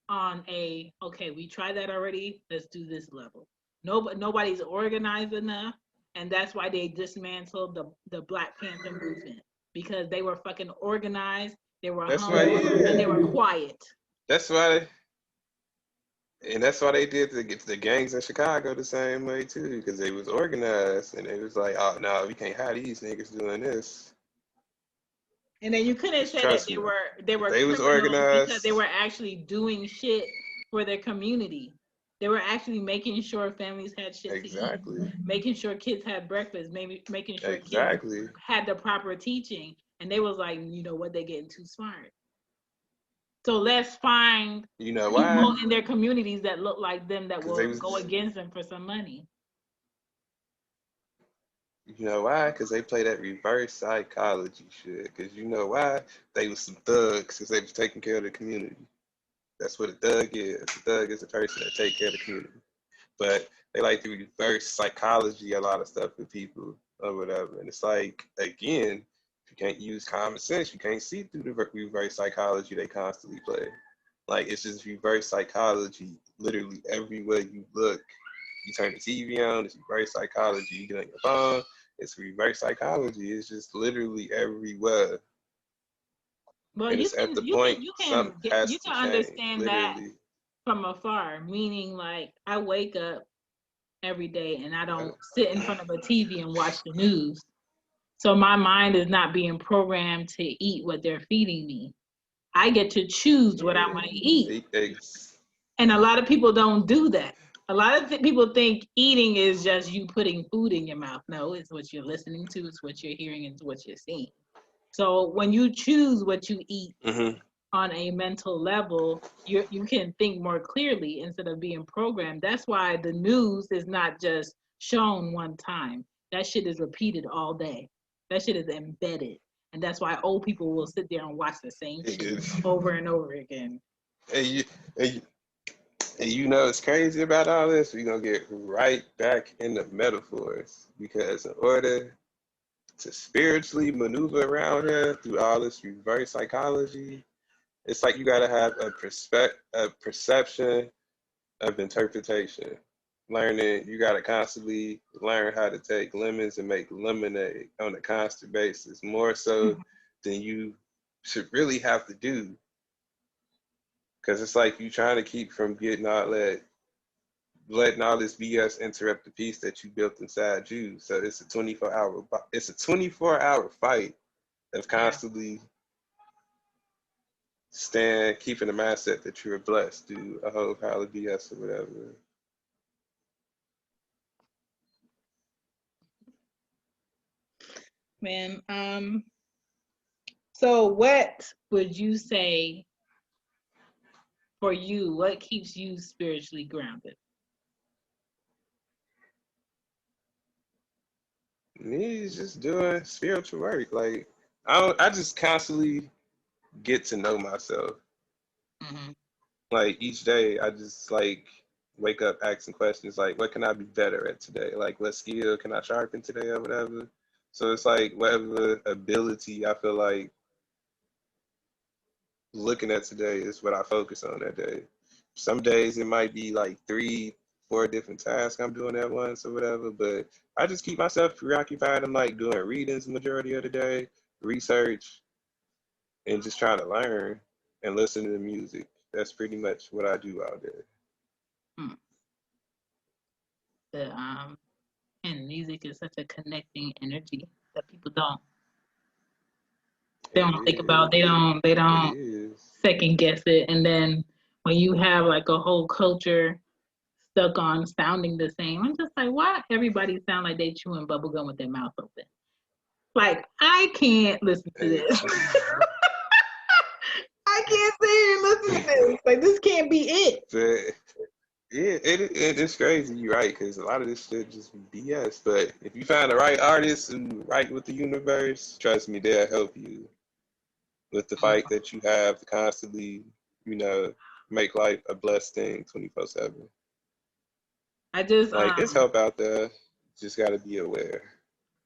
on okay, we tried that already, let's do this level. Nobody's organized enough, and that's why they dismantled the Black Panther movement, because they were fucking organized, they were humble, and they were quiet. That's why they did the gangs in Chicago the same way too, because they was organized and they was like, oh no, we can't have these niggas doing this. And then you couldn't say that they was organized because they were actually doing shit for their community. They were actually making sure families had shit to eat, making sure kids had breakfast, making sure kids had the proper teaching. And they was like, you know what, they're getting too smart. So let's find people in their communities that look like them that will go against them for some money. You know why? Because they play that reverse psychology shit. Because you know why? They was some thugs because they was taking care of the community. That's what a thug is. A thug is a person that take care of the community. But they like to reverse psychology a lot of stuff with people or whatever. And it's like, again, if you can't use common sense, you can't see through the reverse psychology they constantly play. Like, it's just reverse psychology literally everywhere you look. You turn the TV on, it's reverse psychology. You get on your phone, it's reverse psychology. It's just literally everywhere. Well, and you can understand literally. That from afar, meaning like I wake up every day and I don't sit in front of a TV and watch the news. So my mind is not being programmed to eat what they're feeding me. I get to choose what I want to eat. And a lot of people don't do that. A lot of people think eating is just you putting food in your mouth. No, it's what you're listening to, it's what you're hearing, it's what you're seeing. So when you choose what you eat on a mental level, you can think more clearly instead of being programmed. That's why the news is not just shown one time. That shit is repeated all day. That shit is embedded. And that's why old people will sit there and watch the same shit over and over again. And you know what's crazy about all this? We're going to get right back into metaphors. Because in order to spiritually maneuver around here through all this reverse psychology, it's like you got to have a perception of interpretation. Learning, you got to constantly learn how to take lemons and make lemonade on a constant basis, more so than you should really have to do. Because it's like you trying to keep from getting all that, letting all this BS interrupt the peace that you built inside you. So it's a 24-hour fight of constantly keeping the mindset that you're blessed through a whole pile of BS or whatever. Man, so what would you say for you, what keeps you spiritually grounded? Me is just doing spiritual work. Like I just constantly get to know myself. Mm-hmm. Like each day, I just like wake up asking questions like, what can I be better at today? Like, what skill can I sharpen today or whatever? So it's like whatever ability I feel like looking at today is what I focus on that day. Some days it might be like 3, 4 different tasks I'm doing at once or whatever, but I just keep myself preoccupied. I'm like doing readings the majority of the day, research, and just trying to learn and listen to the music. That's pretty much what I do all day. Hmm. And music is such a connecting energy that people don't think about. They don't second guess it. And then when you have like a whole culture stuck on sounding the same, I'm just like, why everybody sound like they chewing bubble gum with their mouth open? Like, I can't listen to this. I can't sit here and listen to this. Like, this can't be it. Yeah, it's crazy. You're right, because a lot of this shit just BS. But if you find the right artist and right with the universe, trust me, they'll help you with the fight that you have to constantly, make life a blessed thing 24/7. It's help out there. Just got to be aware.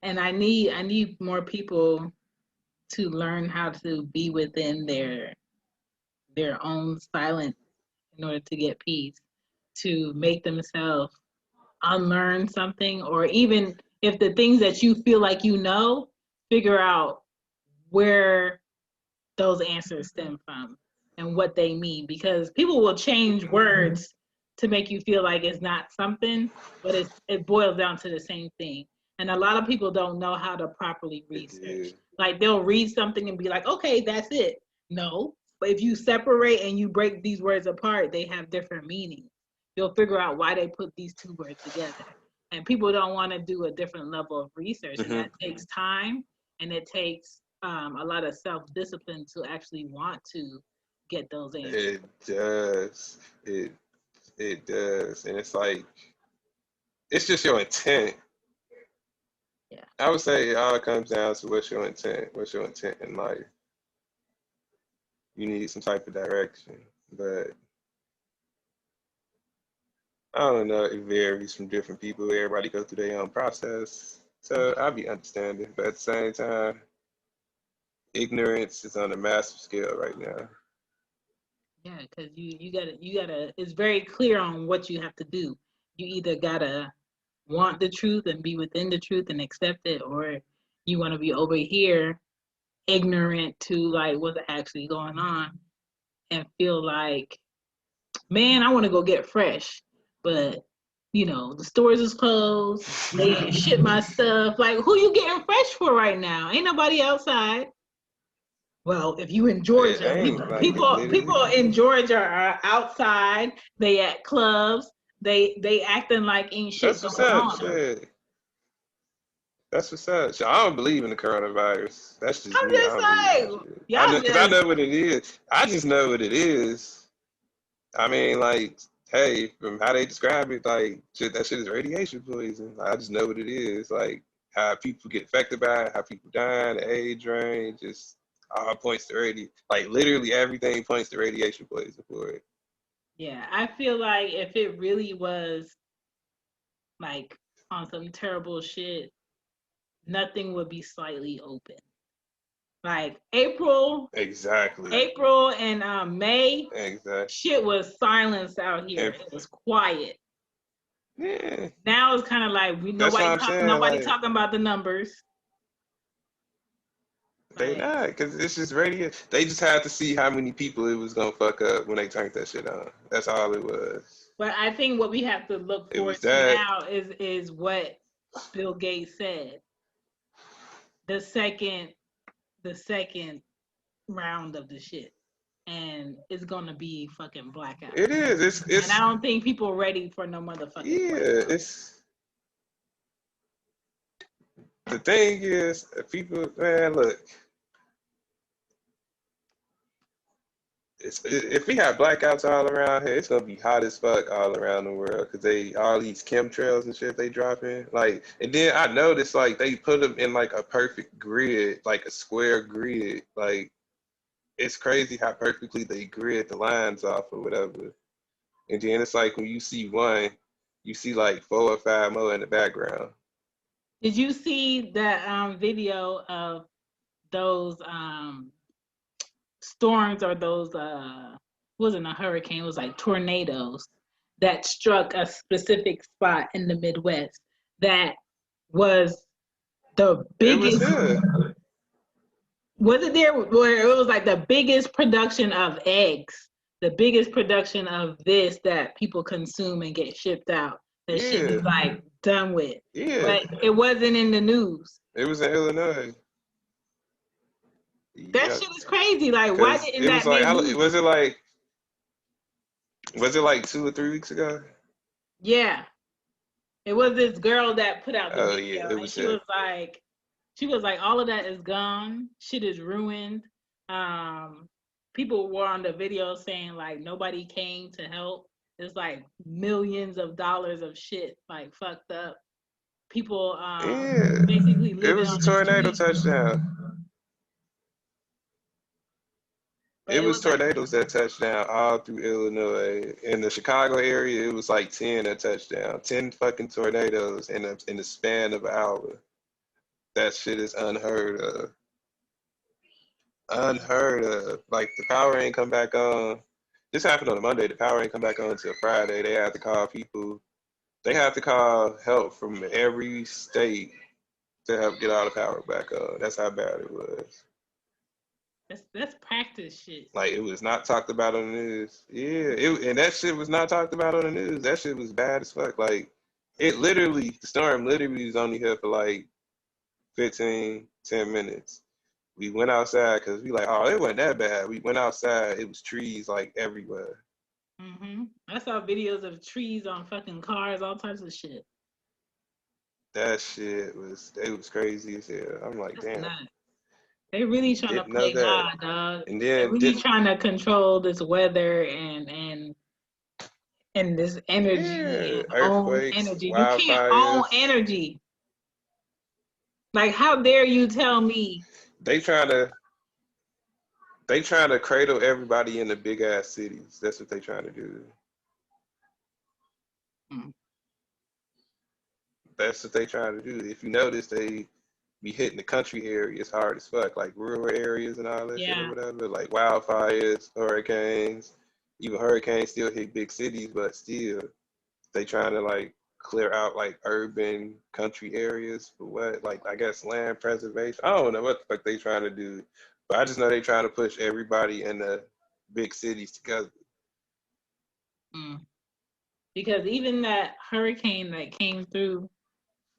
And I need more people to learn how to be within their own silence in order to get peace, to make themselves unlearn something, or even if the things that you feel like figure out where those answers stem from and what they mean, because people will change words to make you feel like it's not something, but it boils down to the same thing. And a lot of people don't know how to properly research. Like, they'll read something and be like, okay, that's it. No, but if you separate and you break these words apart, they have different meanings. You'll figure out why they put these two words together. And people don't want to do a different level of research, and that takes time, and it takes a lot of self-discipline to actually want to get those answers. It does. It does. And it's like, it's just your intent. Yeah. I would say it all comes down to what's your intent. What's your intent in life? You need some type of direction. But I don't know, it varies from different people. Everybody goes through their own process. So I'll be understanding. But at the same time, ignorance is on a massive scale right now. Yeah, because you gotta it's very clear on what you have to do. You either gotta want the truth and be within the truth and accept it, or you want to be over here ignorant to like what's actually going on and feel like, man, I want to go get fresh, but the stores is closed. They ain't ship my stuff. Like, who you getting fresh for right now? Ain't nobody outside. Well, if you in Georgia, people in Georgia are outside. They at clubs. They acting like ain't shit going on. Shit. That's what's up. So I don't believe in the coronavirus. That's just I'm me. just like, I know what it is. I just know what it is. I mean, like, hey, from how they describe it, like, that shit is radiation poison. I just know what it is. Like, how people get affected by it, how people die, the age range, just all points to radiation. Like, literally everything points to radiation poison for it. Yeah, I feel like if it really was like on some terrible shit, nothing would be slightly open. Like April. Exactly. April and May. Exactly. Shit was silenced out here. It was quiet. Yeah. Now it's kind of like nobody talking about the numbers. They not, because it's just radio. They just had to see how many people it was gonna fuck up when they turned that shit on. That's all it was. But I think what we have to look forward to now is what Bill Gates said. The second round of the shit, and it's gonna be fucking blackout. It is. It's. And I don't think people are ready for no motherfucking. Yeah, blackout. it's. The thing is, people, man, look. If we have blackouts all around here, it's gonna be hot as fuck all around the world because all these chemtrails and shit they drop in. Like, and then I noticed like they put them in like a perfect grid, like a square grid. Like, it's crazy how perfectly they grid the lines off or whatever. And then it's like when you see one, you see like 4 or 5 more in the background. Did you see that video of those storms or those wasn't a hurricane, it was like tornadoes that struck a specific spot in the Midwest that was the biggest. Was it there where it was like the biggest production of eggs, the biggest production of this that people consume and get shipped out? That shit is like done with. Yeah. But it wasn't in the news. It was in Illinois. That shit is crazy. Like, why didn't that make news? Was it like 2 or 3 weeks ago? Yeah. It was this girl that put out the video. Yeah, and she was like, all of that is gone. Shit is ruined. People were on the video saying like nobody came to help. It's like millions of dollars of shit like fucked up. People basically living. It was a tornado touchdown. It was tornadoes that touched down all through Illinois. In the Chicago area, it was like 10 that touched down. 10 fucking tornadoes in the span of an hour. That shit is unheard of. Unheard of. Like, the power ain't come back on. This happened on a Monday. The power ain't come back on until Friday. They had to call people. They have to call help from every state to help get all the power back on. That's how bad it was. That's practice shit. Like, it was not talked about on the news. Yeah, and that shit was not talked about on the news. That shit was bad as fuck. Like, the storm literally was only here for like 10 minutes. We went outside because we like, oh, it wasn't that bad. We went outside. It was trees like everywhere. I saw videos of trees on fucking cars, all types of shit. That shit was crazy as hell. I'm like, damn. Nuts. They really trying to play God, dog. And then they really trying to control this weather and this energy, and own energy. You can't own energy. Like, how dare you tell me? They trying to cradle everybody in the big ass cities. That's what they trying to do. That's what they trying to do. If you notice, they be hitting the country areas hard as fuck, like rural areas and all that shit or whatever, like wildfires, hurricanes. Even hurricanes still hit big cities, but still, they trying to like clear out like urban country areas for what? Like, I guess land preservation. I don't know what the fuck they trying to do, but I just know they trying to push everybody in the big cities together. Because even that hurricane that came through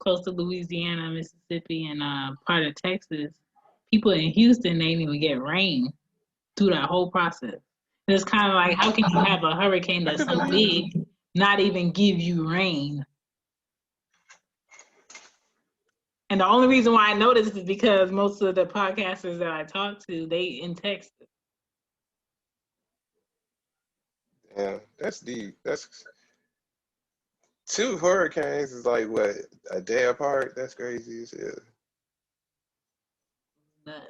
close to Louisiana, Mississippi, and part of Texas, people in Houston, they didn't even get rain through that whole process. And it's kind of like, how can you have a hurricane that's so big, not even give you rain? And the only reason why I know this is because most of the podcasters that I talk to, they in Texas. Yeah, that's deep. That's 2 hurricanes is like what, a day apart? That's crazy as hell. Nuts.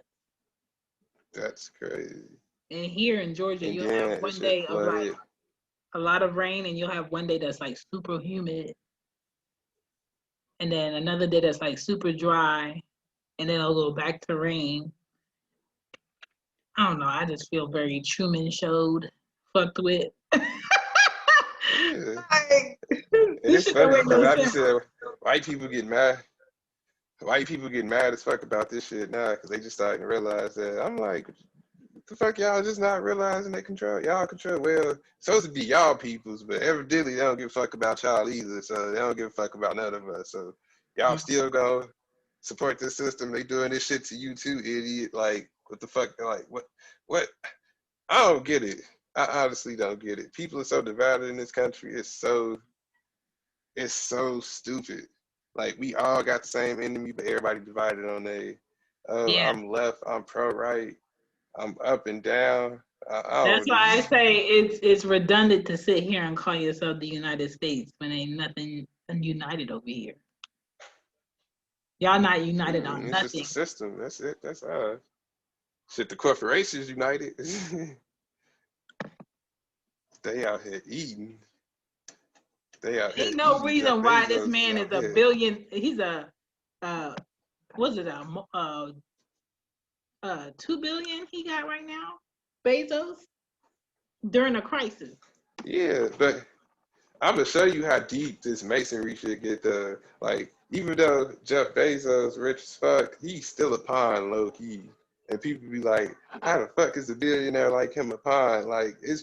That's crazy. And here in Georgia, you'll have one day of like a lot of rain, and you'll have one day that's like super humid, and then another day that's like super dry, and then it'll go back to rain. I don't know. I just feel very Truman Showed, fucked with. Yeah. Like, And this it's shit don't funny make because no I be sense. saying white people get mad. White people get mad as fuck about this shit now because they just starting to realize that. I'm like, what the fuck y'all just not realizing they control? Y'all control. Well, it's supposed to be y'all peoples, but evidently they don't give a fuck about y'all either. So they don't give a fuck about none of us. So y'all still gonna support this system. They doing this shit to you too, idiot. Like, what the fuck? Like, what? I don't get it. I honestly don't get it. People are so divided in this country. It's so stupid. Like, we all got the same enemy, but everybody divided on Yeah. I'm left, I'm pro right, I'm up and down. I That's don't why I say it's redundant to sit here and call yourself the United States when ain't nothing united over here. Y'all not united on it's just nothing. a system. That's it. That's shit. The corporations united. They out here eating. They out here Ain't no eating. Jeff reason why this Bezos is man is out a here. billion. He's a what's it 2 billion he got right now, Bezos, during a crisis. Yeah, but I'm gonna show you how deep this masonry shit get. Like, even though Jeff Bezos rich as fuck, he's still a pawn low key. And people be like, how the fuck is a billionaire like him a pawn? Like, it's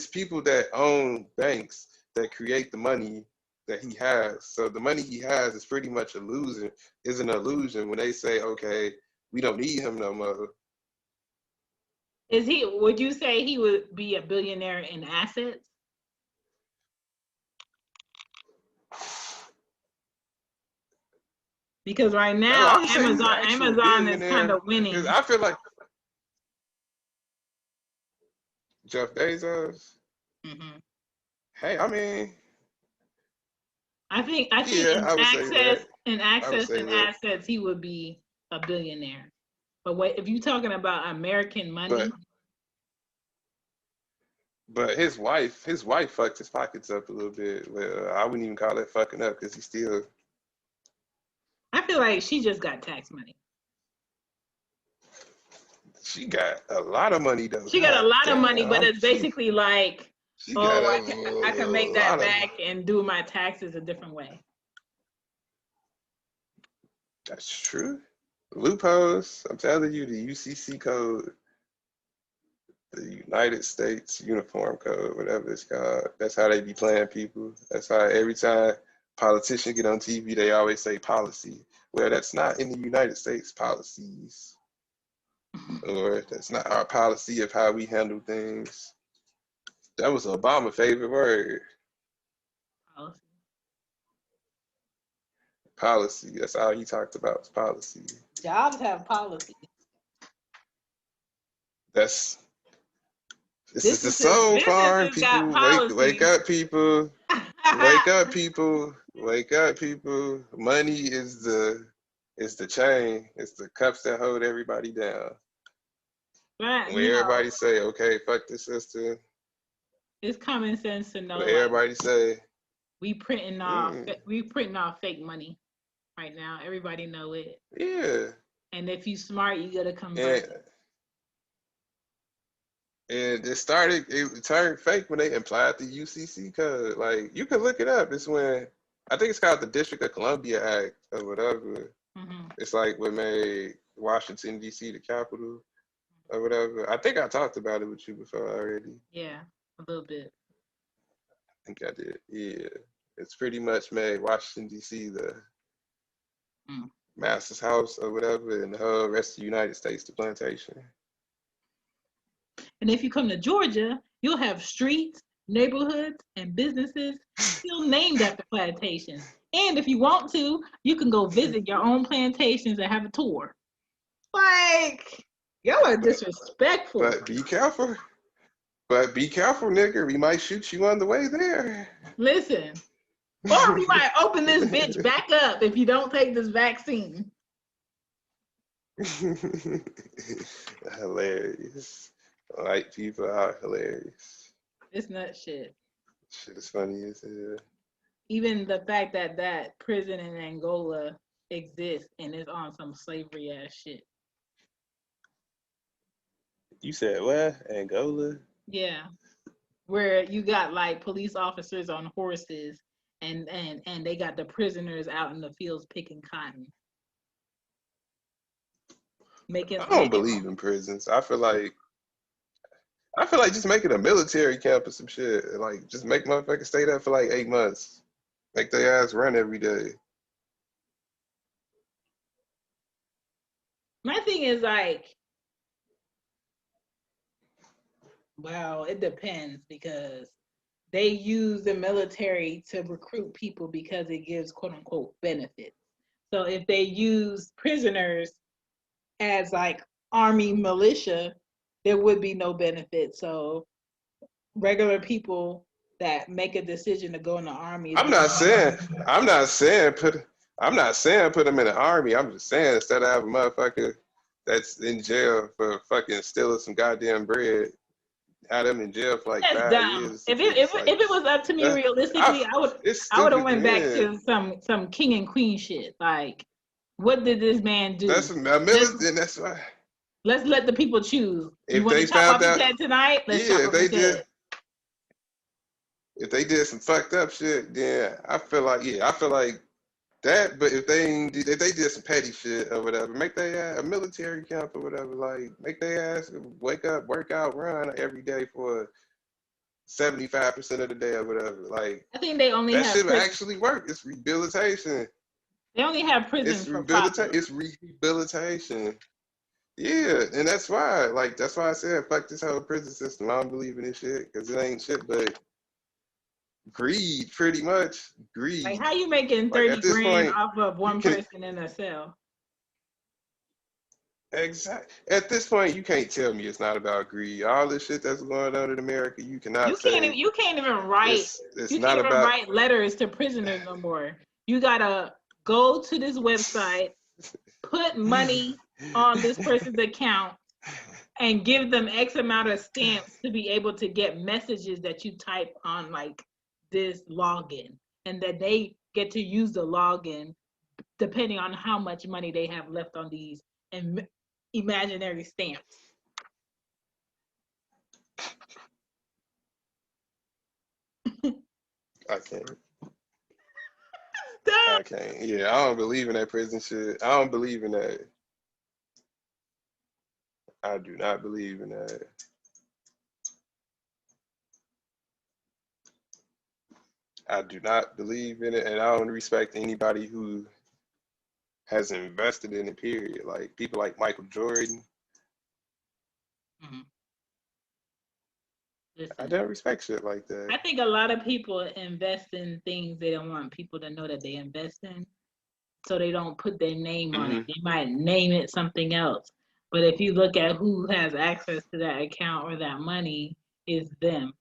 people that own banks that create the money that he has. So the money he has is pretty much is an illusion when they say, okay, we don't need him no more. Would you say he would be a billionaire in assets? Because right No, now I would say he's an actual Amazon is kind billionaire of winning. because I feel like Jeff Bezos. Mm-hmm. Hey, I mean, I think yeah, I would say that. I would say and that. assets he would be a billionaire. But if you're talking about American money, But his wife fucked his pockets up a little bit. Well, I wouldn't even call it fucking up because I feel like she just got tax money. she got a lot of money though. She got a God lot of money, but damn, it's basically like, she got oh, I can make a that lot of. back and do my taxes a different way. That's true. Loopholes. I'm telling you, the UCC code, the United States Uniform Code, whatever it's called. That's how they be playing people. That's how every time politicians get on TV, they always say policy. Well, that's not in the United States policies. Or that's not our policy of how we handle things. That was Obama's favorite word. Policy. Policy. That's all he talked about was policy. Jobs have policy. This is the soul farm. Businesses got People wake policy. up, people. Wake up, people. Wake up, people. Money is the chain. It's the cuffs that hold everybody down. But Where everybody say, okay, fuck this system. It's common sense to know. Where everybody say, we printing off fake money right now. Everybody know it. Yeah. And if you smart, you gotta convert. And it turned fake when they implied the UCC code. Like, you can look it up. It's when, I think it's called the District of Columbia Act or whatever. Mm-hmm. It's like what made Washington, D.C. the capital or whatever. I think I talked about it with you before already. Yeah, a little bit. I think I did. Yeah. It's pretty much made Washington, D.C. the master's house or whatever, and the whole rest of the United States the plantation. And if you come to Georgia, you'll have streets, neighborhoods, and businesses still named after plantations. And if you want to, you can go visit your own plantations and have a tour. Like, y'all are disrespectful. But be careful. But be careful, nigga. We might shoot you on the way there. Listen, or we might open this bitch back up if you don't take this vaccine. Hilarious. White people are hilarious. It's nut shit. Shit is funny as hell. Even the fact that prison in Angola exists and is on some slavery ass shit. You said what? Angola? Yeah, where you got like police officers on horses, and they got the prisoners out in the fields picking cotton, I don't believe in prisons. I feel like just making a military camp or some shit. Like just make motherfuckers stay there for like 8 months. Make their ass run every day. My thing is like, well, it depends because they use the military to recruit people because it gives quote unquote benefits. So if they use prisoners as like army militia, there would be no benefit. So regular people that make a decision to go in the army. I'm not saying put them in the army. I'm just saying instead of having a motherfucker that's in jail for fucking stealing some goddamn bread, have them in jail for like That's 5 dumb. years. If it was up to me realistically, it's I would have stupid went to back me. to some king and queen shit. Like, what did this man do? That's a military, and that's why. Let's let the people choose. You If want they to chop found off his out, head tonight? Let's chop yeah, off his head. if they did some fucked up shit, then I feel like that. But if they did some petty shit or whatever, make their a military camp or whatever, like make their ass wake up, work out, run every day for 75% of the day or whatever. Like I think they only that have shit would actually work. It's rehabilitation. They only have prisons for profit. It's rehabilitation. Yeah, and that's why I said fuck this whole prison system. I don't believe in this shit because it ain't shit but greed, pretty much greed. Like, how you making Like 30 at this grand point, off of you one can person in a cell? At this point, you can't tell me it's not about greed. All this shit that's going on in America, you cannot say You can't even write it's not about letters to prisoners no more. You gotta go to this website, put money on this person's account, and give them X amount of stamps to be able to get messages that you type on like this login, and that they get to use the login depending on how much money they have left on these imaginary stamps. I can't. I can't. Yeah, I don't believe in that prison shit. I don't believe in that. I do not believe in that. I do not believe in it, and I don't respect anybody who has invested in it, period. Like people like Michael Jordan. Mm-hmm. Listen, I don't respect shit like that. I think a lot of people invest in things they don't want people to know that they invest in, so they don't put their name on it. They might name it something else, but if you look at who has access to that account or that money, is them.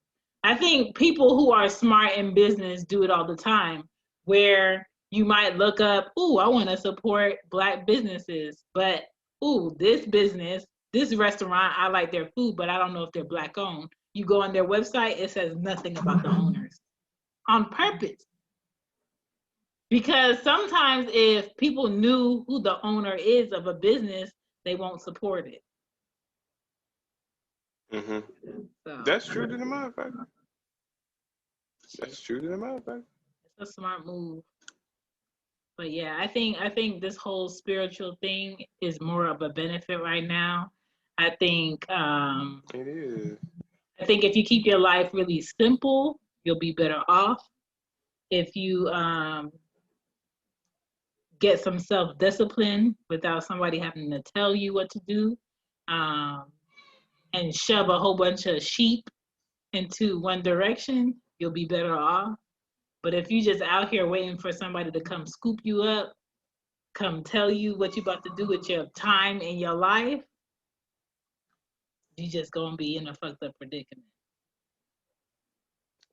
I think people who are smart in business do it all the time, where you might look up, ooh, I want to support Black businesses, but ooh, this business, this restaurant, I like their food, but I don't know if they're Black owned. You go on their website, it says nothing about the owners on purpose. Because sometimes if people knew who the owner is of a business, they won't support it. Mm-hmm. So, that's true to the motherfucker. That's true to the motherfucker. It's a smart move. But yeah, I think this whole spiritual thing is more of a benefit right now. I think it is. I think if you keep your life really simple, you'll be better off. If you get some self-discipline without somebody having to tell you what to do, and shove a whole bunch of sheep into one direction, you'll be better off. But if you just out here waiting for somebody to come scoop you up, come tell you what you about to do with your time and your life, you just gonna be in a fucked up predicament.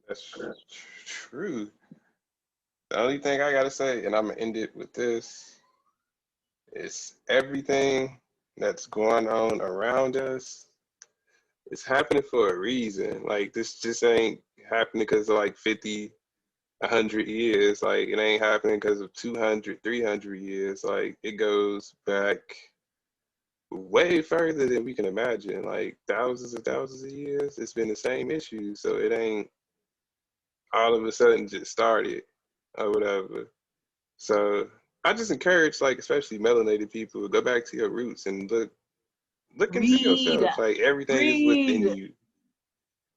That's true. The only thing I gotta say, and I'm gonna end it with this, is everything that's going on around us, it's happening for a reason. Like this just ain't happening because of like 50, 100 years. Like it ain't happening because of 200, 300 years. Like it goes back way further than we can imagine, like thousands and thousands of years. It's been the same issue, so it ain't all of a sudden just started or whatever. So I just encourage, like, especially melanated people, go back to your roots and look into yourself. Like, everything is within you.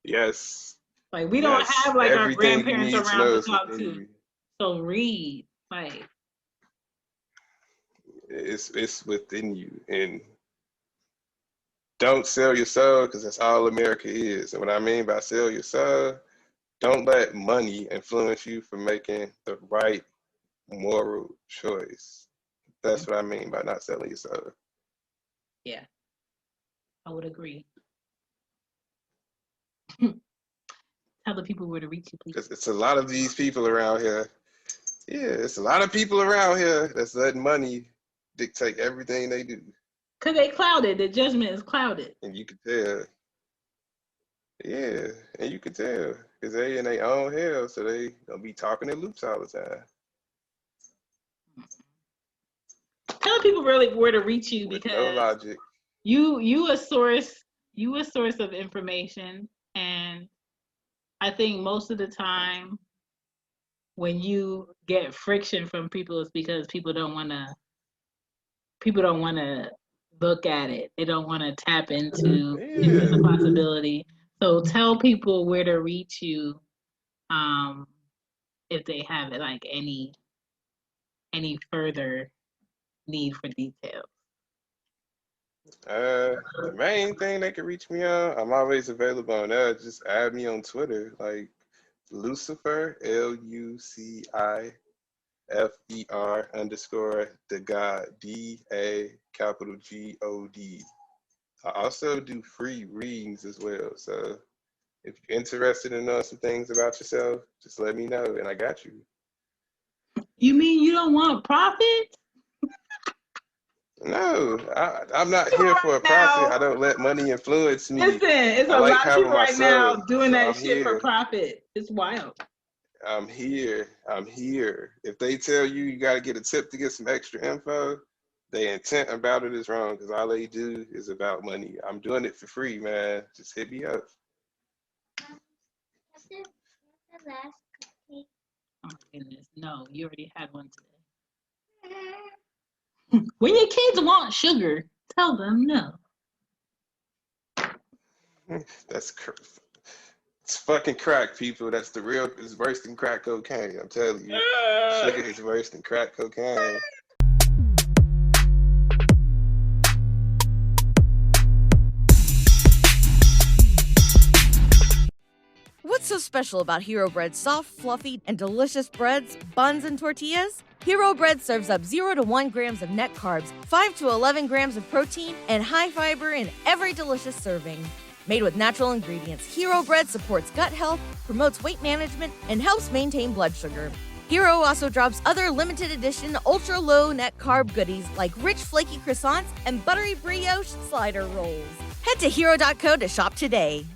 Yes. Like, we don't have like our grandparents around to talk to. You. So read. Like, it's within you, and don't sell your soul, because that's all America is. And what I mean by sell your soul, don't let money influence you from making the right moral choice. That's what I mean by not selling your soul. Yeah, I would agree. Tell the people where to reach you, please. Because it's a lot of these people around here. Yeah, it's a lot of people around here that's letting money dictate everything they do. Because they clouded. The judgment is clouded. And you can tell. Yeah, and you can tell. Because they in their own hell, so they gonna be talking in loops all the time. Tell people really where to reach you, With because no logic. You a source of information, and I think most of the time when you get friction from people, it's because people don't want to look at it. They don't want to tap into the possibility. So tell people where to reach you, if they have like any further need for details. The main thing they can reach me on, I'm always available on there. Just add me on Twitter, like Lucifer, LUCIFER _ Da God, DAGOD. I also do free readings as well. So if you're interested in knowing some things about yourself, just let me know, and I got you. You mean you don't want profit? No, I'm not here for a profit. I don't let money influence me. Listen, it's a lot of people right now doing that shit for profit. It's wild. I'm here. If they tell you you got to get a tip to get some extra info, their intent about it is wrong, because all they do is about money. I'm doing it for free, man. Just hit me up. Oh my goodness. No, you already had one today. When your kids want sugar, tell them no. It's fucking crack, people. That's the real, it's worse than crack cocaine. I'm telling you. Sugar is worse than crack cocaine. What's so special about Hero Bread's soft, fluffy, and delicious breads, buns, and tortillas? Hero Bread serves up 0 to 1 grams of net carbs, 5 to 11 grams of protein, and high fiber in every delicious serving. Made with natural ingredients, Hero Bread supports gut health, promotes weight management, and helps maintain blood sugar. Hero also drops other limited edition ultra-low net carb goodies like rich flaky croissants and buttery brioche slider rolls. Head to hero.co to shop today.